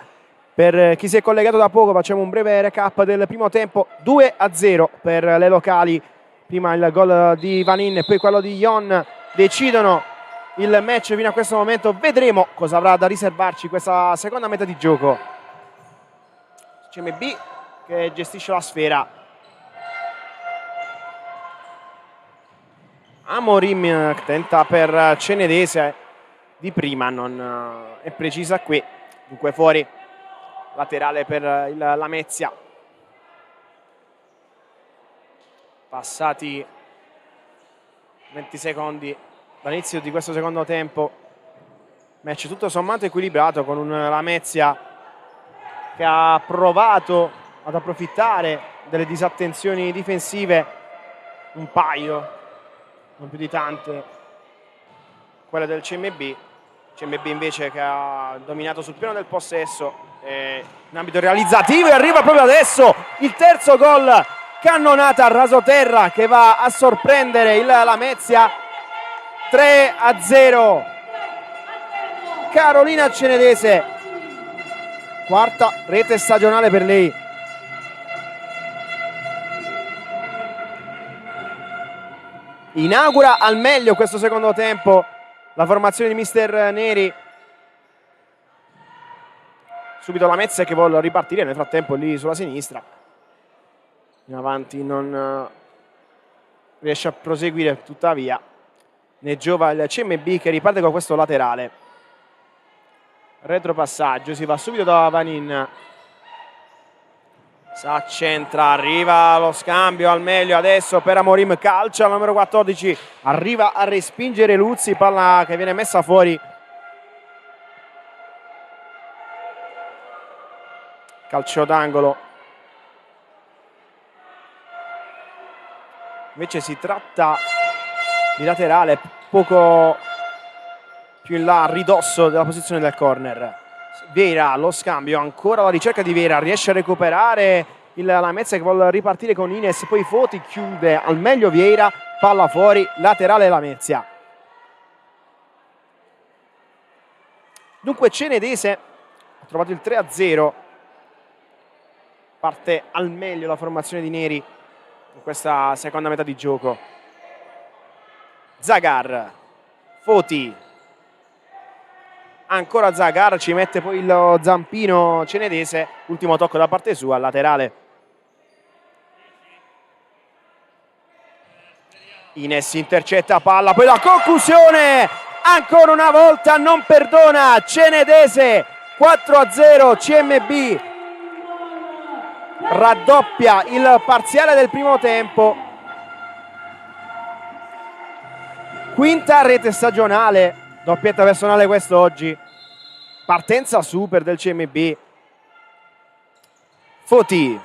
Per chi si è collegato da poco facciamo un breve recap del primo tempo. 2-0 per le locali, prima il gol di Vanin e poi quello di Ion decidono il match fino a questo momento. Vedremo cosa avrà da riservarci questa seconda metà di gioco. CMB che gestisce la sfera. Amorim tenta per Cenedese, di prima non è precisa qui, dunque fuori, laterale per il Lamezia. Passati 20 secondi dall'inizio di questo secondo tempo, match tutto sommato equilibrato, con un Lamezia che ha provato ad approfittare delle disattenzioni difensive, un paio, non più di tante, quelle del CMB invece che ha dominato sul piano del possesso in ambito realizzativo, e arriva proprio adesso il terzo gol, cannonata a rasoterra che va a sorprendere il Lamezia. 3-0 Carolina Cenedese, quarta rete stagionale per lei. Inaugura al meglio questo secondo tempo la formazione di mister Neri. Subito Lamezia che vuole ripartire, nel frattempo lì sulla sinistra in avanti non riesce a proseguire, tuttavia ne giova il CMB che riparte con questo laterale. Retropassaggio, si va subito da Vanin, s'accentra, arriva lo scambio al meglio adesso per Amorim, calcia al numero 14, arriva a respingere Luzzi, palla che viene messa fuori. Calcio d'angolo. Invece si tratta di laterale poco più in là, a ridosso della posizione del corner. Vieira, lo scambio, ancora la ricerca di Vieira, riesce a recuperare il Lamezia che vuole ripartire con Ines, poi Foti chiude al meglio Vieira, palla fuori, laterale Lamezia. Dunque Cenedese ha trovato il 3-0, parte al meglio la formazione di Neri in questa seconda metà di gioco. Zagar, Foti, ancora Zagar, ci mette poi lo zampino Cenedese, ultimo tocco da parte sua, laterale. Ines intercetta palla, poi la conclusione, ancora una volta non perdona Cenedese. 4-0 CMB, raddoppia il parziale del primo tempo, quinta rete stagionale, doppietta personale quest'oggi, partenza super del CMB. Foti,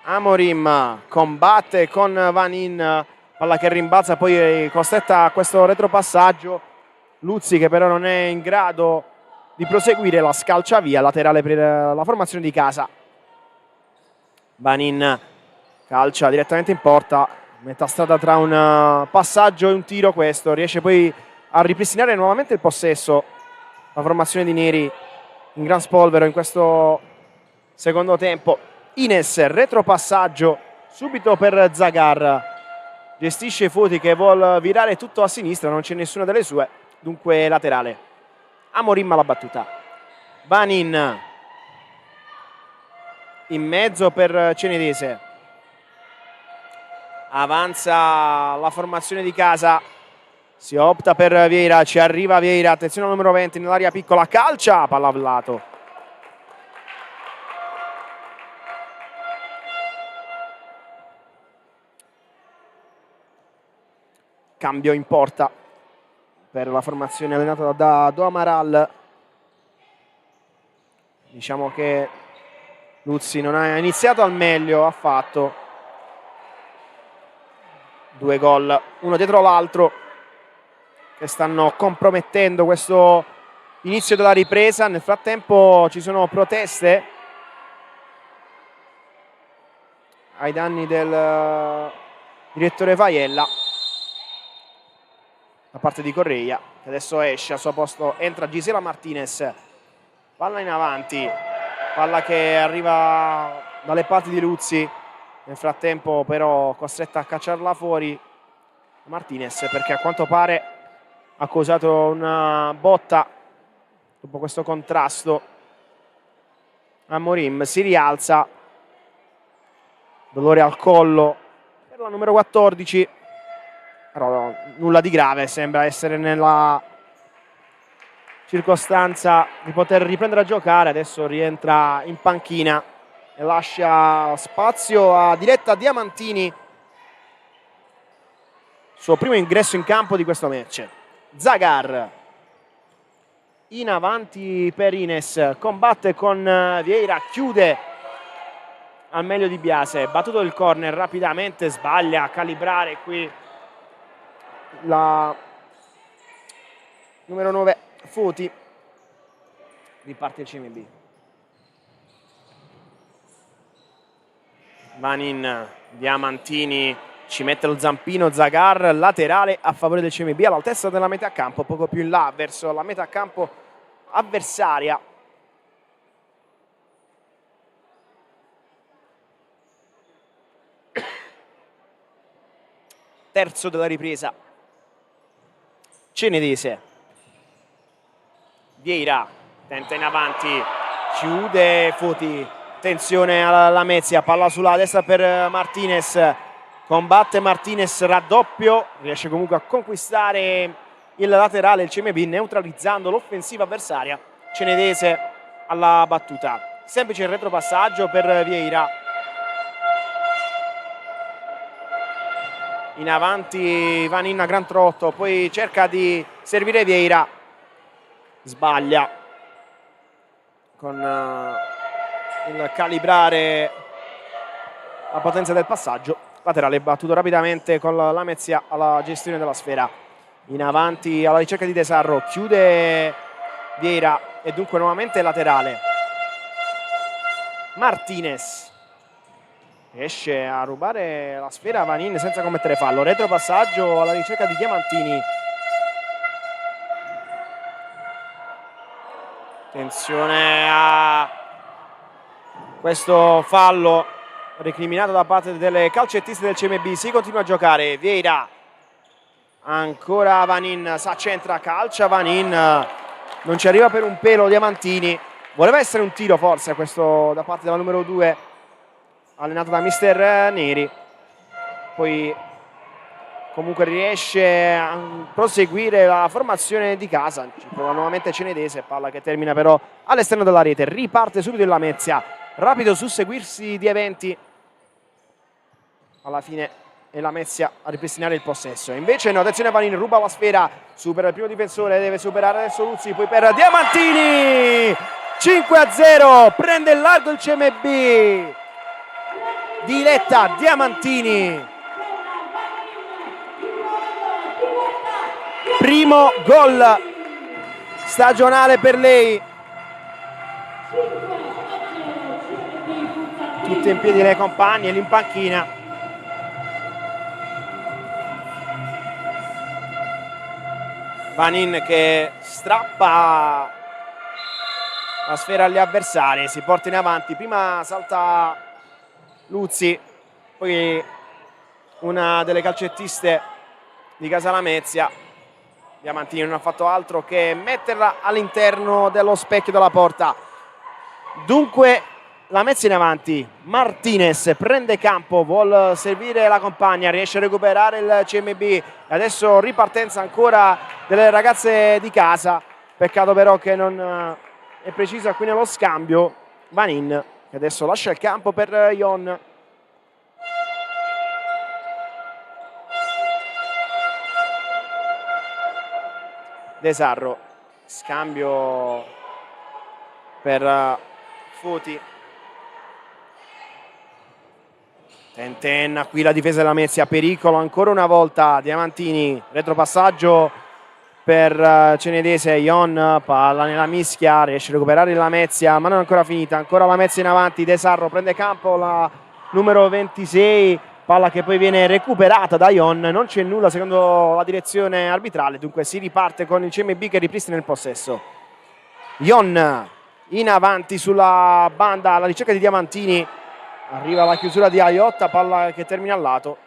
Amorim combatte con Vanin, palla che rimbalza, poi è costretta a questo retropassaggio. Luzzi che però non è in grado di proseguire, la scalcia via, laterale per la formazione di casa. Vanin calcia direttamente in porta, metà strada tra un passaggio e un tiro questo, riesce poi a ripristinare nuovamente il possesso la formazione di Neri in gran spolvero in questo secondo tempo. Ines, retropassaggio subito per Zagar, gestisce Foti che vuole virare tutto a sinistra, non c'è nessuna delle sue, dunque laterale. Amorim alla battuta, Vanin in mezzo per Cenedese, avanza la formazione di casa, si opta per Vieira, ci arriva Vieira, attenzione al numero 20 nell'area piccola, calcia, palla al lato. Cambio in porta per la formazione allenata da Do Amaral. Diciamo che Luzzi non ha iniziato al meglio affatto. Due gol, uno dietro l'altro, che stanno compromettendo questo inizio della ripresa. Nel frattempo ci sono proteste ai danni del direttore Vaiella da parte di Correia, che adesso esce. Al suo posto entra Gisela Martinez. Palla in avanti, palla che arriva dalle parti di Luzzi, nel frattempo però costretta a cacciarla fuori Martinez, perché a quanto pare ha causato una botta dopo questo contrasto. Amorim si rialza, dolore al collo per la numero 14, però nulla di grave, sembra essere nella circostanza di poter riprendere a giocare. Adesso rientra in panchina e lascia spazio a Diletta Diamantini, suo primo ingresso in campo di questo match. Zagar in avanti per Ines, combatte con Vieira, chiude al meglio di Biase, battuto il corner rapidamente, sbaglia a calibrare qui la numero 9 Foti. Riparte il CMB. Vanin, Diamantini ci mette lo zampino, Zagar, laterale a favore del CMB all'altezza della metà campo, poco più in là verso la metà campo avversaria. Terzo della ripresa. Cenedese. Vieira tenta in avanti, chiude Foti, tensione alla Lamezia, palla sulla destra per Martinez, combatte Martinez, raddoppio, riesce comunque a conquistare il laterale il CMB, neutralizzando l'offensiva avversaria. Cenedese alla battuta, semplice il retropassaggio per Vieira. In avanti Vanin a gran trotto, poi cerca di servire Vieira, sbaglia con il calibrare la potenza del passaggio. Laterale battuto rapidamente con la Lamezia alla gestione della sfera. In avanti alla ricerca di De Sarro, chiude Vieira e dunque nuovamente laterale. Martinez riesce a rubare la sfera a Vanin senza commettere fallo. Retropassaggio alla ricerca di Diamantini. Attenzione a questo fallo recriminato da parte delle calcettiste del CMB. Si continua a giocare. Vieira, ancora Vanin, s'accentra, calcia Vanin, non ci arriva per un pelo Diamantini. Voleva essere un tiro forse questo da parte della numero 2, allenato da mister Neri. Poi comunque riesce a proseguire la formazione di casa. Ci prova nuovamente Cenedese, palla che termina però all'esterno della rete. Riparte subito il Lamezia, rapido susseguirsi di eventi. Alla fine è Lamezia a ripristinare il possesso. Invece no, attenzione, Vanin ruba la sfera, supera il primo difensore, deve superare adesso Luzzi, poi per Diamantini. 5-0, prende il largo il CMB. Diletta Diamantini, primo gol stagionale per lei. Tutte in piedi le compagne, in panchina. Vanin che strappa la sfera agli avversari, si porta in avanti, prima salta Luzzi, poi una delle calcettiste di Casa Lamezia. Diamantini non ha fatto altro che metterla all'interno dello specchio della porta. Dunque Lamezia in avanti, Martinez prende campo, vuol servire la compagna, riesce a recuperare il CMB e adesso ripartenza ancora delle ragazze di casa. Peccato però che non è precisa qui nello scambio. Vanin che adesso lascia il campo per Ion. De Sarro, scambio per Foti. Tentenna qui la difesa della Lamezia, pericolo ancora una volta. Diamantini, retropassaggio per Cenedese, Ion, palla nella mischia, riesce a recuperare la Lamezia ma non è ancora finita, ancora la Lamezia in avanti. De Sarro prende campo, la numero 26, palla che poi viene recuperata da Ion. Non c'è nulla secondo la direzione arbitrale, dunque si riparte con il CMB che ripristina il possesso. Ion in avanti sulla banda alla ricerca di Diamantini, arriva la chiusura di Aiotta, palla che termina al lato.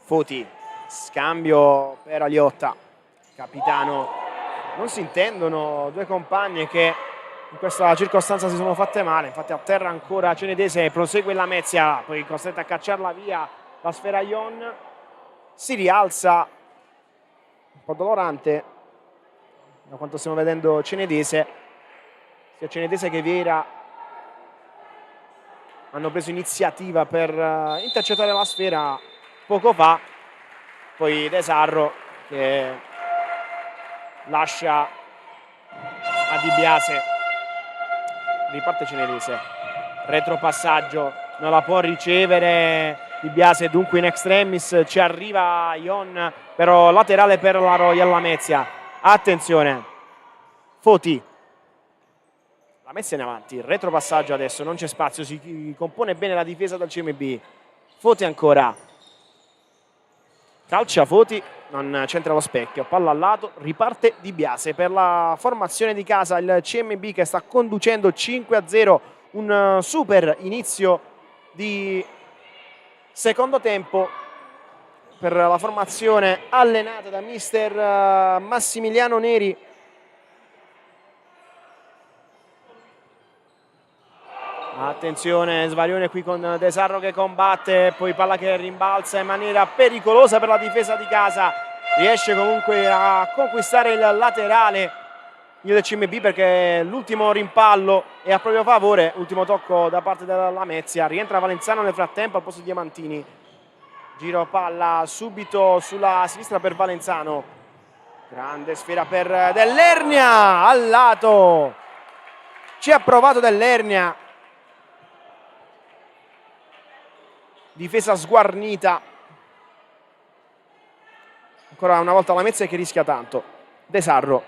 Foti, scambio per Aiotta, capitano. Non si intendono due compagne che in questa circostanza si sono fatte male, infatti a terra ancora Cenedese, prosegue la Lamezia, poi costretta a cacciarla via la sfera Ion, si rialza, un po' dolorante da quanto stiamo vedendo Cenedese, sia Cenedese che Vieira hanno preso iniziativa per intercettare la sfera poco fa, poi De Sarro che lascia a Di Biase, riparte Cenedese, retropassaggio, non la può ricevere Di Biase, dunque in extremis ci arriva Ion, però laterale per la Royal Lamezia. Attenzione, Foti, Lamezia in avanti, retropassaggio adesso, non c'è spazio, si compone bene la difesa del CMB. Foti ancora, calcia Foti, non c'entra lo specchio, palla al lato, riparte Di Biase per la formazione di casa, il CMB che sta conducendo 5-0, un super inizio di secondo tempo per la formazione allenata da mister Massimiliano Neri. Attenzione, svarione qui con De Sarro che combatte, poi palla che rimbalza in maniera pericolosa per la difesa di casa, riesce comunque a conquistare il laterale il CMB perché l'ultimo rimpallo è a proprio favore, ultimo tocco da parte della Lamezia, rientra Valenzano nel frattempo al posto di Diamantini, giro palla subito sulla sinistra per Valenzano, grande sfera per Dell'Ernia al lato, ci ha provato Dell'Ernia, difesa sguarnita, ancora una volta la Lamezia che rischia tanto. De Sarro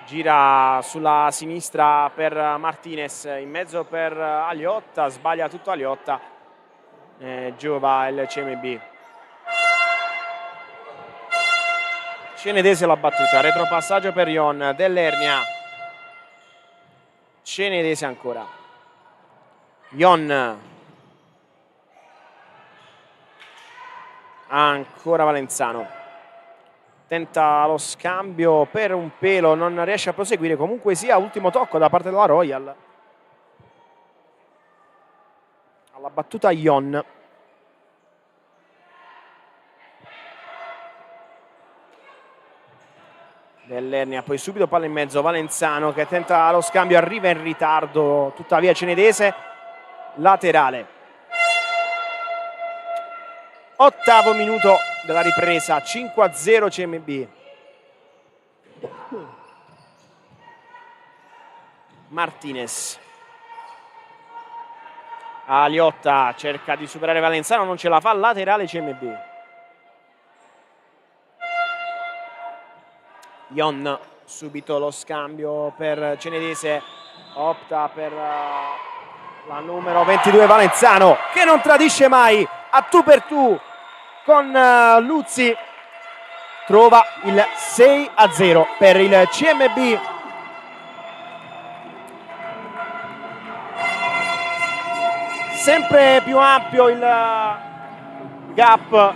gira sulla sinistra per Martinez, in mezzo per Aiotta, sbaglia tutto Aiotta, giova il CMB. Cenedese l'ha battuta, retropassaggio per Ion, Dell'Ernia, Cenedese ancora. Ion, ancora Valenzano, tenta lo scambio per un pelo, non riesce a proseguire, comunque sia ultimo tocco da parte della Royal. Alla battuta Ion. Dell'Ernia, poi subito palla in mezzo, Valenzano che tenta lo scambio, arriva in ritardo, tuttavia Cenedese, laterale. Ottavo minuto della ripresa, 5-0 CMB. Martinez, Aiotta cerca di superare Valenzano, non ce la fa, laterale CMB. Ion, subito lo scambio per Cenedese, opta per la numero 22 Valenzano che non tradisce mai, a tu per tu con Luzzi, trova il 6-0 per il CMB. Sempre più ampio il gap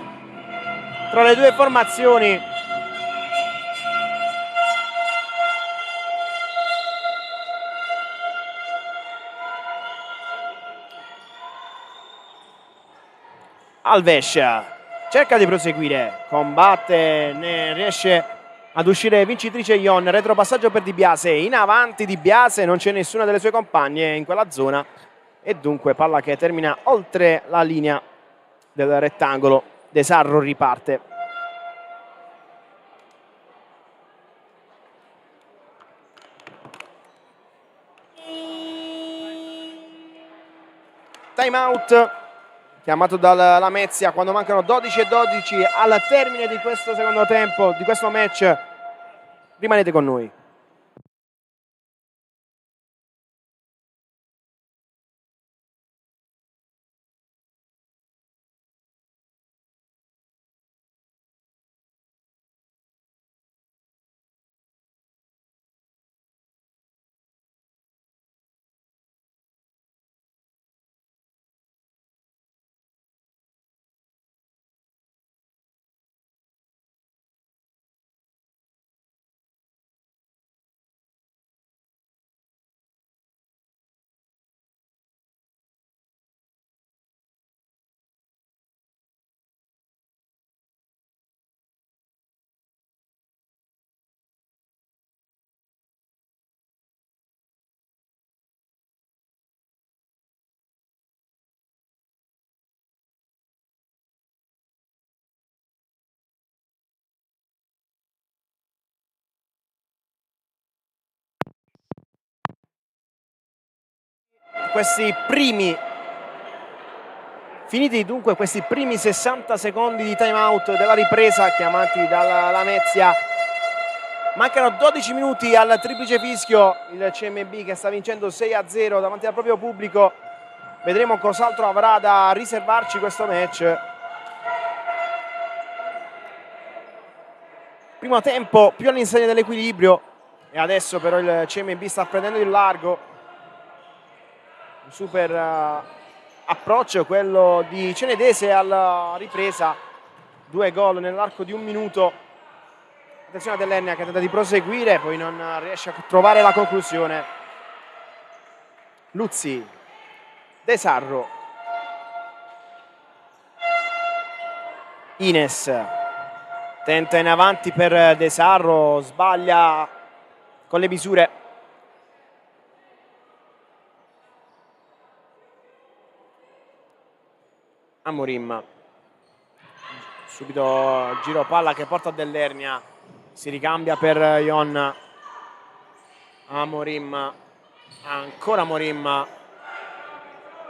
tra le due formazioni. Alves cerca di proseguire, combatte, ne riesce ad uscire vincitrice Ion, retropassaggio per Di Biase, in avanti Di Biase, non c'è nessuna delle sue compagne in quella zona e dunque palla che termina oltre la linea del rettangolo. De Sarro riparte. time out chiamato dalla Lamezia quando mancano 12:12 al termine di questo secondo tempo, di questo match. Rimanete con noi. Finiti dunque questi primi 60 secondi di time out della ripresa chiamati dalla Lamezia, mancano 12 minuti al triplice fischio. Il CMB che sta vincendo 6-0 davanti al proprio pubblico. Vedremo cos'altro avrà da riservarci questo match. Primo tempo più all'insegna dell'equilibrio e adesso però il CMB sta prendendo il largo. Un super approccio quello di Cenedese alla ripresa, 2 gol nell'arco di un minuto. Attenzione a Dell'Ernia che tenta di proseguire, poi non riesce a trovare la conclusione. Luzzi, De Sarro, Ines tenta in avanti per De Sarro, sbaglia con le misure. Amorim, subito giro palla che porta a Dell'Ernia, si ricambia per Ion. Amorim, ancora Amorim,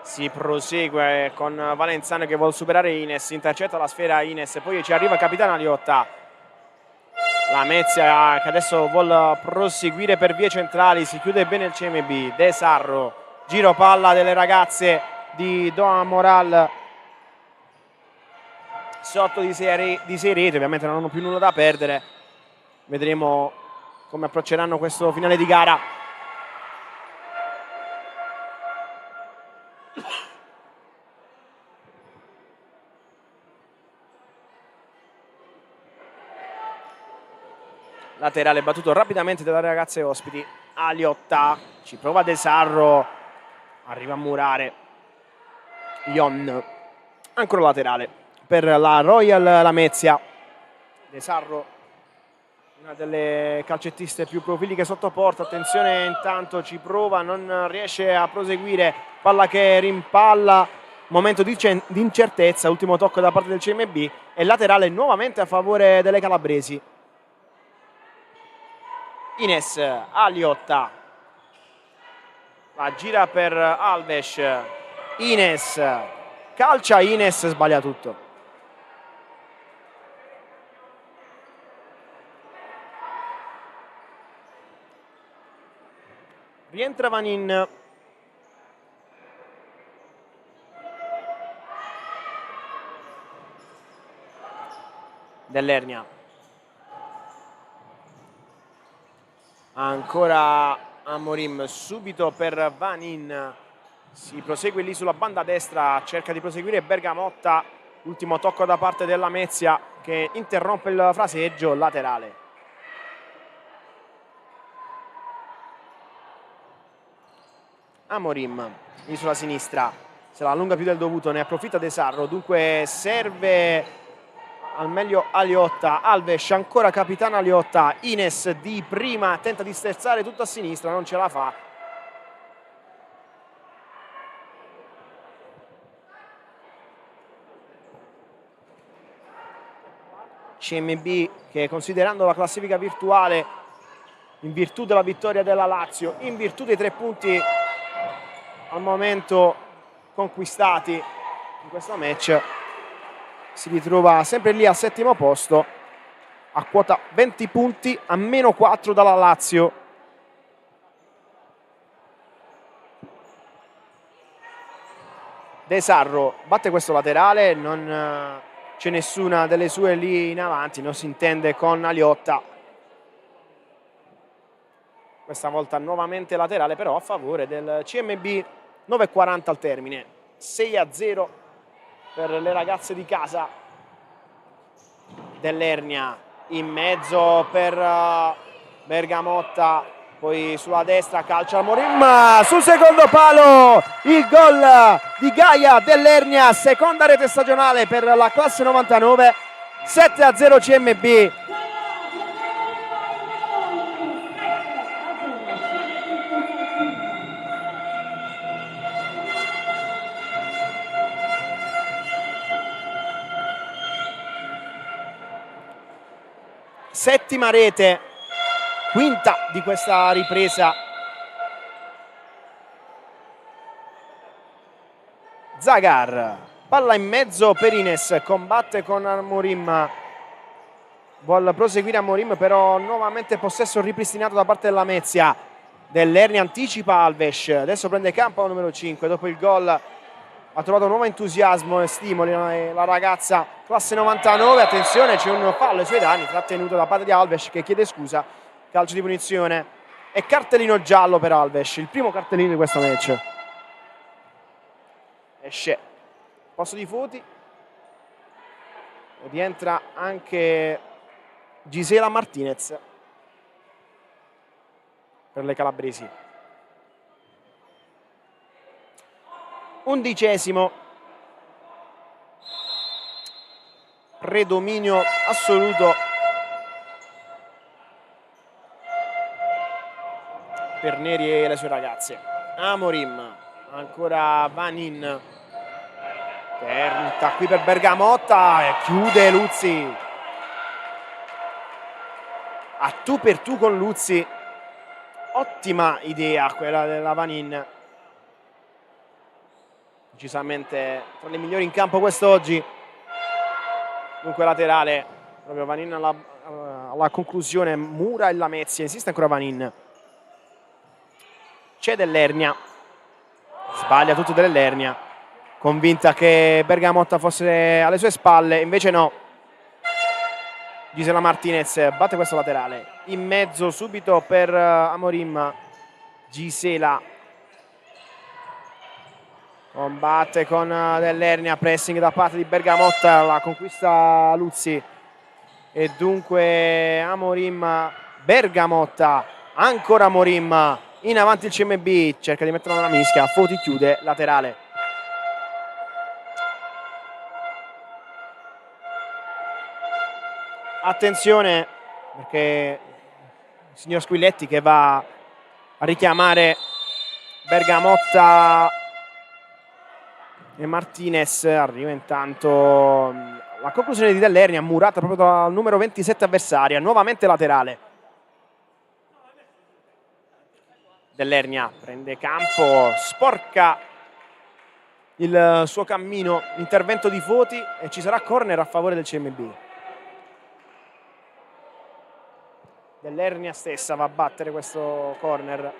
si prosegue con Valenzano che vuole superare Ines, intercetta la sfera Ines, poi ci arriva Capitano Aliotta. Lamezia che adesso vuole proseguire per vie centrali, si chiude bene il CMB. De Sarro, giro palla delle ragazze di Don Moral sotto di 6 reti, ovviamente non hanno più nulla da perdere. Vedremo come approcceranno questo finale di gara. Laterale battuto rapidamente dalle ragazze ospiti. Aliotta, ci prova De Sarro, arriva a murare Ion, ancora laterale per la Royal Lamezia. De Sarro, una delle calcettiste più profiliche sotto porta. Attenzione, intanto ci prova, non riesce a proseguire, palla che rimpalla, momento di incertezza, ultimo tocco da parte del CMB e laterale nuovamente a favore delle calabresi. Ines, Aliotta, la gira per Alves, Ines, calcia Ines, sbaglia tutto. Rientra Vanin. Dell'Ernia. Ancora Amorim, subito per Vanin. Si prosegue lì sulla banda destra, cerca di proseguire Bergamotta. Ultimo tocco da parte della Lamezia che interrompe il fraseggio, laterale. Amorim, lì sulla sinistra, se la allunga più del dovuto, ne approfitta De Sarro, dunque serve al meglio Aliotta. Alves, ancora Capitano Aliotta. Ines di prima tenta di sterzare tutto a sinistra, non ce la fa. CMB che, considerando la classifica virtuale, in virtù della vittoria della Lazio, in virtù dei 3 punti al momento conquistati in questo match. Si ritrova sempre lì al 7° posto, a quota 20 punti, a meno 4 dalla Lazio. De Sarro batte questo laterale, non c'è nessuna delle sue lì in avanti, non si intende con Aliotta. Questa volta nuovamente laterale però a favore del CMB. 9:40 al termine, 6-0 per le ragazze di casa. Dell'Ernia in mezzo per Bergamotta, poi sulla destra calcia Amorim sul secondo palo, il gol di Gaia Dell'Ernia, seconda rete stagionale per la classe 99. 7-0 CMB. Settima rete, quinta di questa ripresa. Zagar, palla in mezzo per Ines, combatte con Amorim, vuole proseguire Amorim, però nuovamente possesso ripristinato da parte della Lamezia. Dell'Ernia anticipa Alves, adesso prende campo al numero 5, dopo il gol ha trovato nuovo entusiasmo e stimoli la ragazza classe 99. Attenzione, c'è un fallo ai suoi danni trattenuto da parte di Alves, che chiede scusa. Calcio di punizione e cartellino giallo per Alves, il primo cartellino di questo match. Esce posto di voti, rientra anche Gisela Martinez per le calabresi. 11° predominio assoluto per Neri e le sue ragazze. Amorim, ancora Vanin, tenta qui per Bergamotta e chiude Luzzi. A tu per tu con Luzzi, ottima idea quella della Vanin, decisamente tra le migliori in campo quest'oggi. Dunque laterale, proprio Vanin alla conclusione, Mura e Lamezia, insiste ancora Vanin. C'è Dell'Ernia, sbaglia tutto Dell'Ernia, convinta che Bergamotta fosse alle sue spalle, invece no. Gisela Martinez batte questo laterale, in mezzo subito per Amorim. Gisela combatte con Dell'Ernia, pressing da parte di Bergamotta, la conquista Luzzi e dunque Amorim, Bergamotta, ancora Amorim, in avanti il CMB, cerca di metterla nella mischia, Foti chiude, laterale. Attenzione perché il signor Squilletti che va a richiamare Bergamotta e Martinez. Arriva intanto la conclusione di Dell'Ernia, murata proprio dal numero 27 avversaria, nuovamente laterale. Dell'Ernia prende campo, sporca il suo cammino, intervento di Foti e ci sarà corner a favore del CMB. Dell'Ernia stessa va a battere questo corner,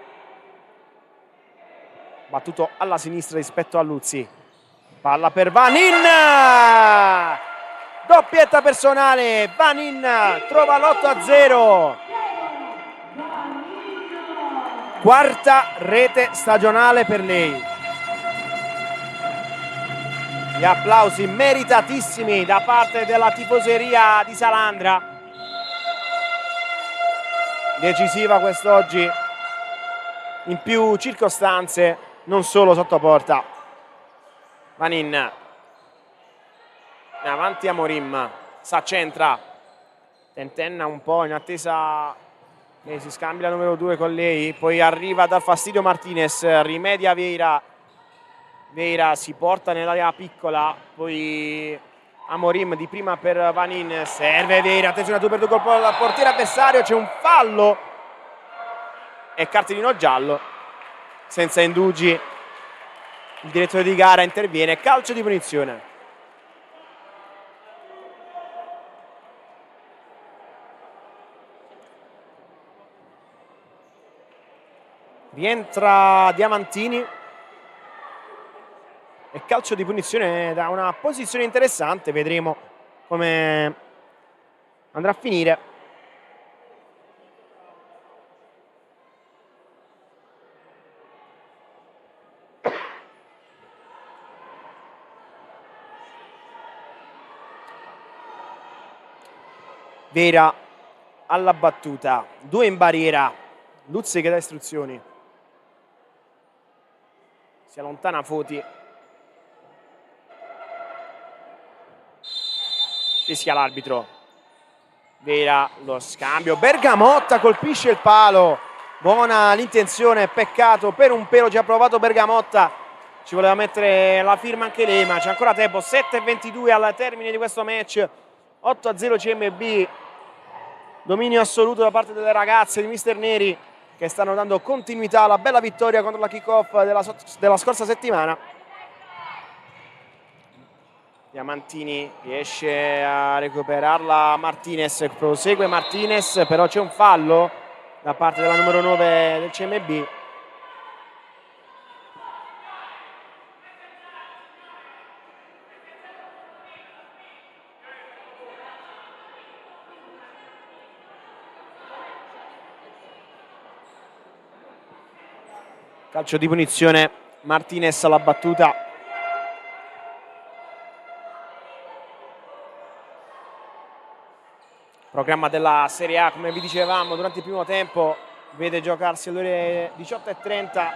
battuto alla sinistra rispetto a Luzzi. Palla per Vanin, doppietta personale, Vanin trova l'8-0, quarta rete stagionale per lei. Gli applausi meritatissimi da parte della tifoseria di Salandra. Decisiva quest'oggi in più circostanze, non solo sotto porta. Vanin avanti Amorim, s'accentra, tentenna un po' in attesa che si scambia il numero 2 con lei, poi arriva dal fastidio Martinez, rimedia Vieira, Vieira si porta nell'area piccola, poi Amorim di prima per Vanin, serve Vieira, attenzione a tu per tu colpo al portiere avversario, c'è un fallo e cartellino giallo senza indugi Il direttore di gara interviene, calcio di punizione. Rientra Diamantini e calcio di punizione da una posizione interessante, vedremo come andrà a finire. Vera alla battuta, 2 in barriera, Luzzi che dà istruzioni, si allontana Foti, fischia l'arbitro. Vera lo scambio, Bergamotta colpisce il palo, buona l'intenzione, peccato per un pelo già provato Bergamotta, ci voleva mettere la firma anche lei, ma c'è ancora tempo. 7:22 al termine di questo match, 8-0 CMB. Dominio assoluto da parte delle ragazze di Mister Neri, che stanno dando continuità alla bella vittoria contro la kick-off della scorsa settimana. Diamantini riesce a recuperarla Martinez, prosegue Martinez, però c'è un fallo da parte della numero 9 del CMB. Calcio di punizione, Martinez alla battuta. Programma della Serie A, come vi dicevamo, durante il primo tempo vede giocarsi alle ore 18:30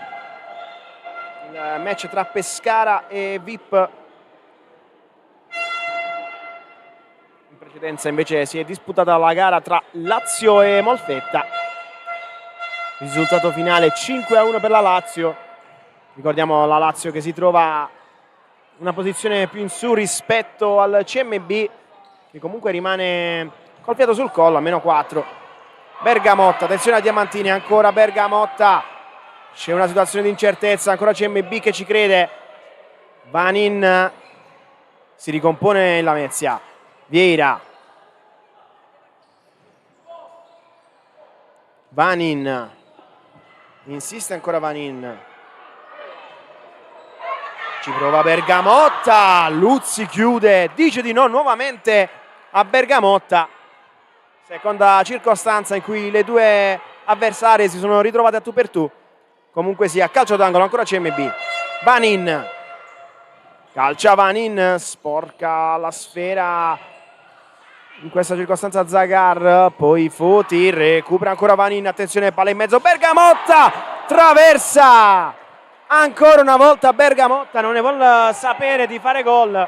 il match tra Pescara e VIP. In precedenza invece si è disputata la gara tra Lazio e Molfetta. Risultato finale 5-1 per la Lazio. Ricordiamo la Lazio che si trova una posizione più in su rispetto al CMB, che comunque rimane col fiato sul collo a -4. Bergamotta, attenzione a Diamantini, ancora Bergamotta. C'è una situazione di incertezza, ancora CMB che ci crede. Vanin si ricompone in Lamezia. Vieira. Vanin. Insiste ancora Vanin. Ci prova Bergamotta. Luzzi chiude, dice di no nuovamente a Bergamotta. Seconda circostanza in cui le due avversarie si sono ritrovate a tu per tu. Comunque sia, calcio d'angolo, ancora CMB. Vanin. Calcia Vanin, sporca la sfera. In questa circostanza Zagar, poi Foti, recupera ancora Vanin, attenzione, palla in mezzo, Bergamotta, traversa, ancora una volta Bergamotta, non ne vuole sapere di fare gol.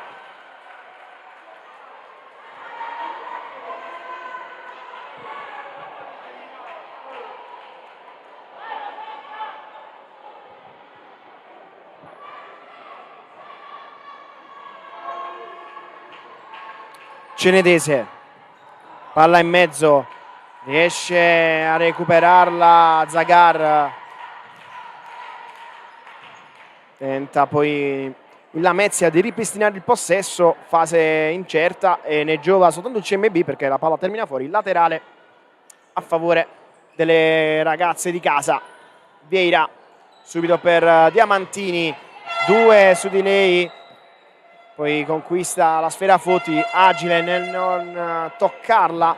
Cenedese, palla in mezzo, riesce a recuperarla Zagar, tenta poi il Lamezia di ripristinare il possesso, fase incerta e ne giova soltanto il CMB perché la palla termina fuori, laterale a favore delle ragazze di casa. Vieira subito per Diamantini, 2 su di lei. Poi conquista la sfera Foti, agile nel non toccarla.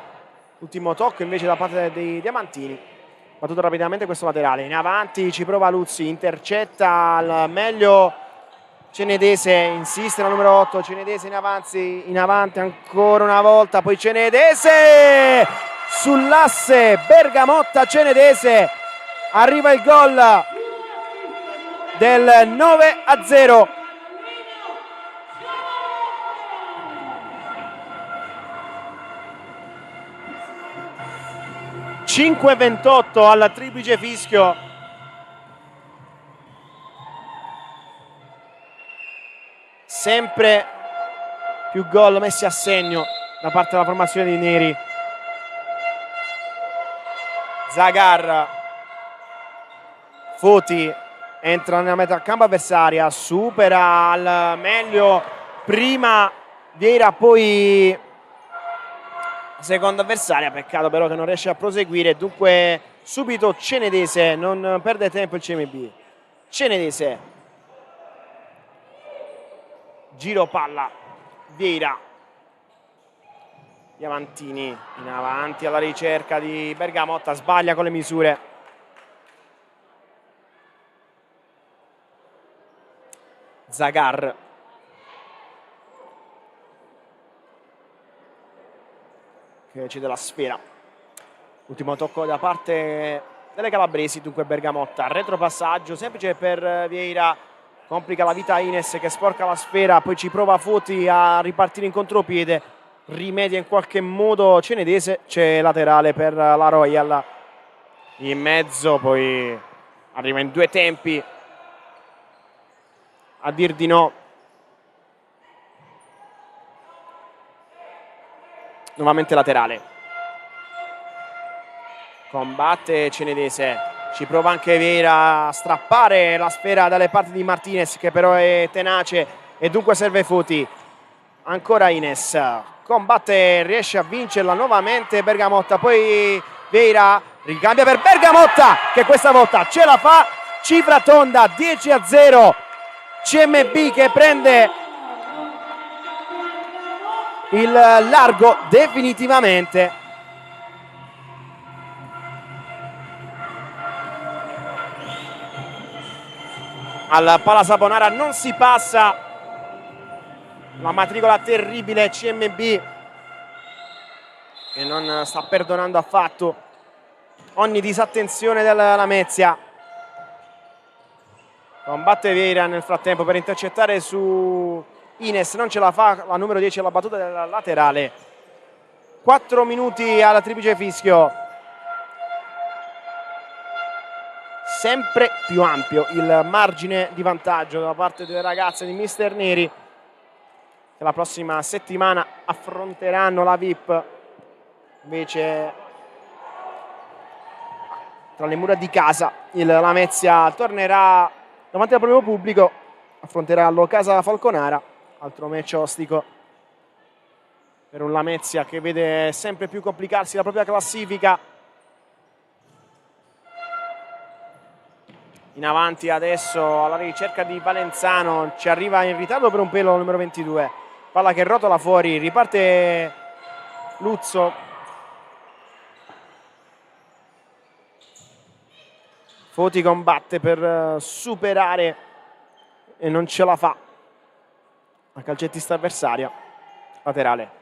Ultimo tocco invece da parte dei Diamantini. Battuto rapidamente questo laterale. In avanti ci prova Luzzi, intercetta al meglio Cenedese, insiste la numero 8. Cenedese in avanti ancora una volta. Poi Cenedese sull'asse. Bergamotta, Cenedese. Arriva il gol del 9-0. 5:28 al triplice fischio. Sempre più gol messi a segno da parte della formazione di Neri. Zagar, Foti, entra nella metà campo avversaria, supera al meglio prima Vieira, poi seconda avversaria, peccato però che non riesce a proseguire. Dunque subito Cenedese, non perde tempo il CMB. Cenedese, giro palla, Vieira, Diamantini in avanti alla ricerca di Bergamotta, sbaglia con le misure. Zagar, che cede la sfera. Ultimo tocco da parte delle calabresi, dunque Bergamotta, retropassaggio semplice per Vieira, complica la vita a Ines che sporca la sfera, poi ci prova Foti a ripartire in contropiede, rimedia in qualche modo Cenedese, c'è laterale per la Royal in mezzo, poi arriva in due tempi a dir di no. Nuovamente laterale, combatte Cenedese, ci prova anche Vieira a strappare la sfera dalle parti di Martinez che però è tenace e dunque serve Foti. Ancora Ines, combatte, riesce a vincerla nuovamente Bergamotta, poi Vieira ricambia per Bergamotta che questa volta ce la fa, cifra tonda, 10-0, CMB che prende il largo definitivamente. Al Pala Saponara non si passa, la matricola terribile CMB che non sta perdonando affatto ogni disattenzione della Lamezia. Combatte Vieira nel frattempo per intercettare su Ines, non ce la fa, la numero 10 alla battuta del laterale. 4 minuti alla triplice fischio, sempre più ampio il margine di vantaggio da parte delle ragazze di Mister Neri che la prossima settimana affronteranno la VIP. Invece tra le mura di casa il Lamezia tornerà davanti al proprio pubblico, affronterà l'Ocasa Falconara, altro match ostico per un Lamezia che vede sempre più complicarsi la propria classifica. In avanti adesso alla ricerca di Valenzano, ci arriva in ritardo per un pelo il numero 22, palla che rotola fuori, riparte Luzzo, Foti combatte per superare e non ce la fa, la calcettista avversaria, laterale.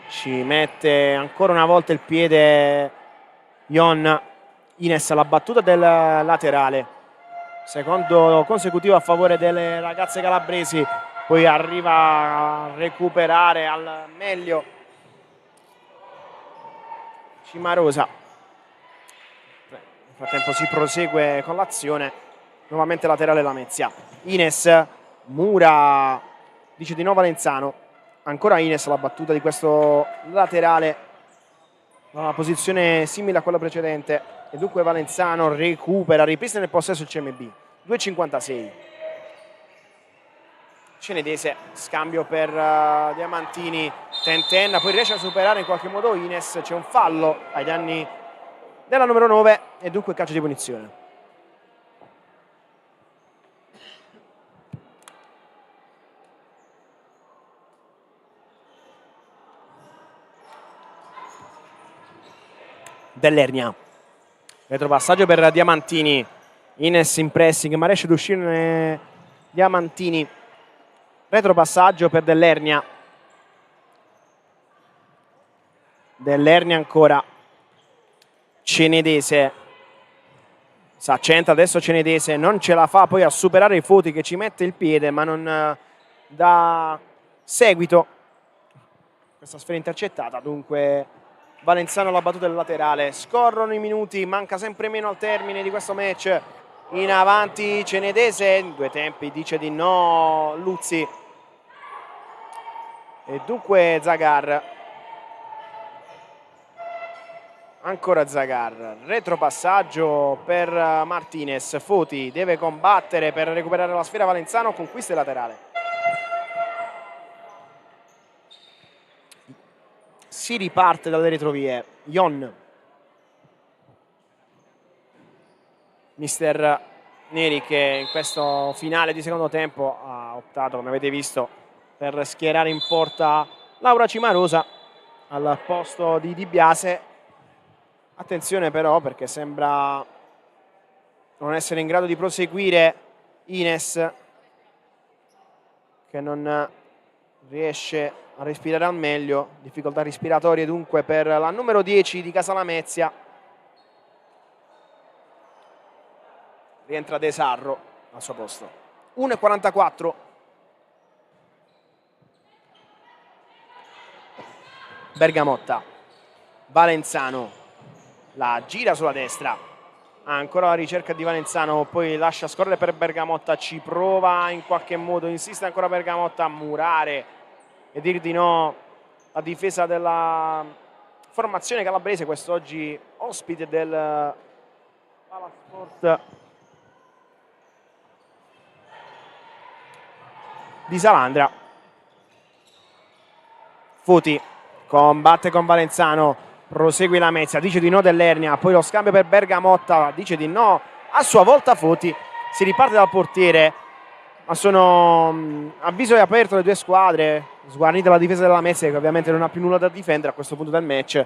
Ci mette ancora una volta il piede Ion. Ines alla battuta del laterale, secondo consecutivo a favore delle ragazze calabresi, poi arriva a recuperare al meglio Cimarosa. Nel frattempo si prosegue con l'azione, nuovamente laterale Lamezia. Ines, Mura, dice di no Valenzano. Ancora Ines la battuta di questo laterale, una posizione simile a quella precedente e dunque Valenzano recupera, ripristina il possesso il CMB. 2,56. Cenedese, scambio per Diamantini, Tenten, poi riesce a superare in qualche modo Ines, c'è un fallo ai danni della numero 9 e dunque calcio di punizione. Dell'Ernia, retropassaggio per Diamantini, Ines in pressing ma riesce ad uscirne Diamantini, retropassaggio per Dell'Ernia, Dell'Ernia ancora, Cenedese, si accentra adesso Cenedese, non ce la fa poi a superare i Foti che ci mette il piede ma non dà seguito, questa sfera intercettata, dunque Valenzano alla battuta del laterale. Scorrono i minuti, manca sempre meno al termine di questo match. In avanti Cenedese, in due tempi dice di no Luzzi e dunque Zagar. Ancora Zagar, retropassaggio per Martinez, Foti deve combattere per recuperare la sfera, Valenzano conquista il laterale. Si riparte dalle retrovie, Ion. Mister Neri che in questo finale di secondo tempo ha optato, come avete visto, per schierare in porta Laura Cimarosa al posto di Di Biase. Attenzione però, perché sembra non essere in grado di proseguire Ines, che non riesce a respirare al meglio. Difficoltà respiratorie dunque per la numero 10 di Casalamezia. Rientra De Sarro al suo posto. 1:44. Bergamotta, Valenzano la gira sulla destra, ancora la ricerca di Valenzano, poi lascia scorrere per Bergamotta, ci prova in qualche modo, insiste ancora Bergamotta a murare e dir di no la difesa della formazione calabrese, quest'oggi ospite del Palasport di Salandra. Foti combatte con Valenzano, prosegue Lamezia, dice di no Dell'Ernia, poi lo scambio per Bergamotta, dice di no a sua volta Foti, si riparte dal portiere, ma sono avviso è aperto le due squadre, sguarnita la difesa della Lamezia che ovviamente non ha più nulla da difendere a questo punto del match,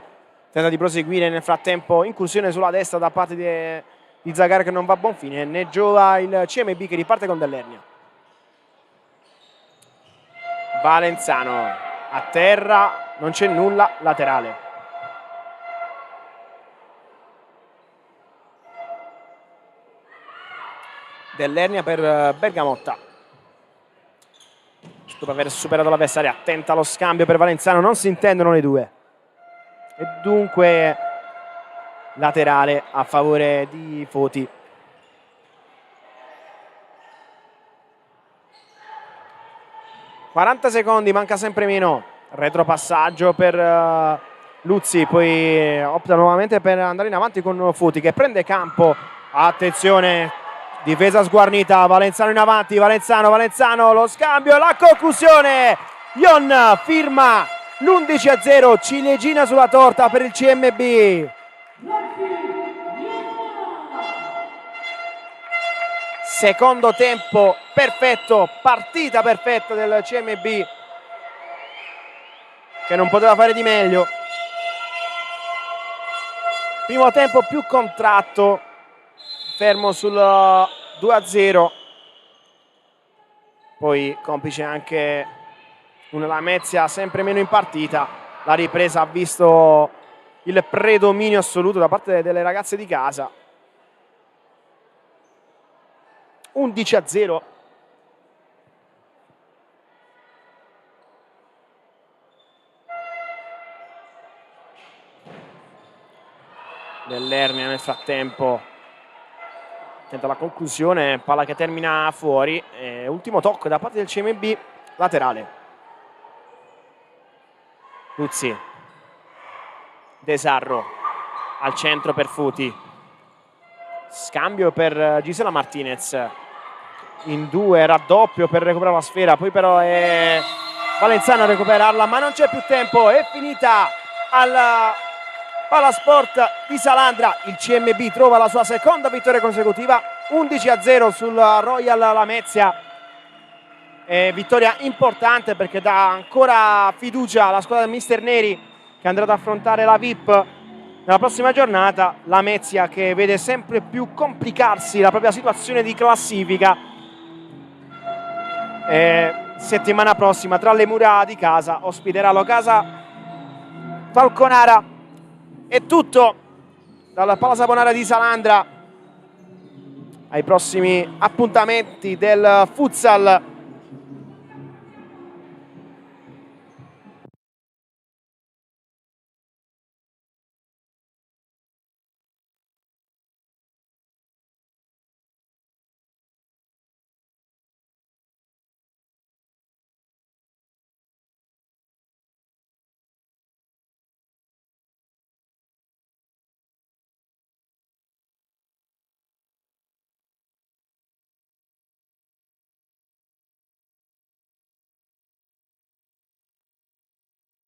tenta di proseguire, nel frattempo incursione sulla destra da parte di Zagar che non va a buon fine, ne giova il CMB che riparte con Dell'Ernia. Valenzano a terra, non c'è nulla, laterale. Dell'Ernia per Bergamotta, dopo aver superato l'avversario, attenta allo scambio per Valenzano, non si intendono le due e dunque laterale a favore di Foti. (40 secondi, manca sempre meno, retropassaggio per Luzzi, poi opta nuovamente per andare in avanti con Foti che prende campo, attenzione, difesa sguarnita, Valenzano in avanti, Valenzano, lo scambio, la conclusione, Ion firma l'11-0, ciliegina sulla torta per il CMB. Secondo tempo perfetto, partita perfetta del CMB che non poteva fare di meglio. Primo tempo più contratto, fermo sul 2-0, poi complice anche una Lamezia sempre meno in partita. La ripresa ha visto il predominio assoluto da parte delle ragazze di casa. 11-0. Dell'Ernia nel frattempo tenta la conclusione, palla che termina fuori, ultimo tocco da parte del CMB, laterale. Luzzi, De Sarro al centro per Foti, scambio per Gisela Martinez, in due, raddoppio per recuperare la sfera, poi però è Valenzano a recuperarla, ma non c'è più tempo, è finita al Palasport di Salandra. Il CMB trova la sua seconda vittoria consecutiva, 11-0 sul Royal Lamezia. Vittoria importante perché dà ancora fiducia alla squadra del Mister Neri che andrà ad affrontare la VIP nella prossima giornata. Lamezia che vede sempre più complicarsi la propria situazione di classifica. Settimana prossima tra le mura di casa ospiterà l'Ocasa Falconara. È tutto dalla Pala Saponara di Salandra ai prossimi appuntamenti del futsal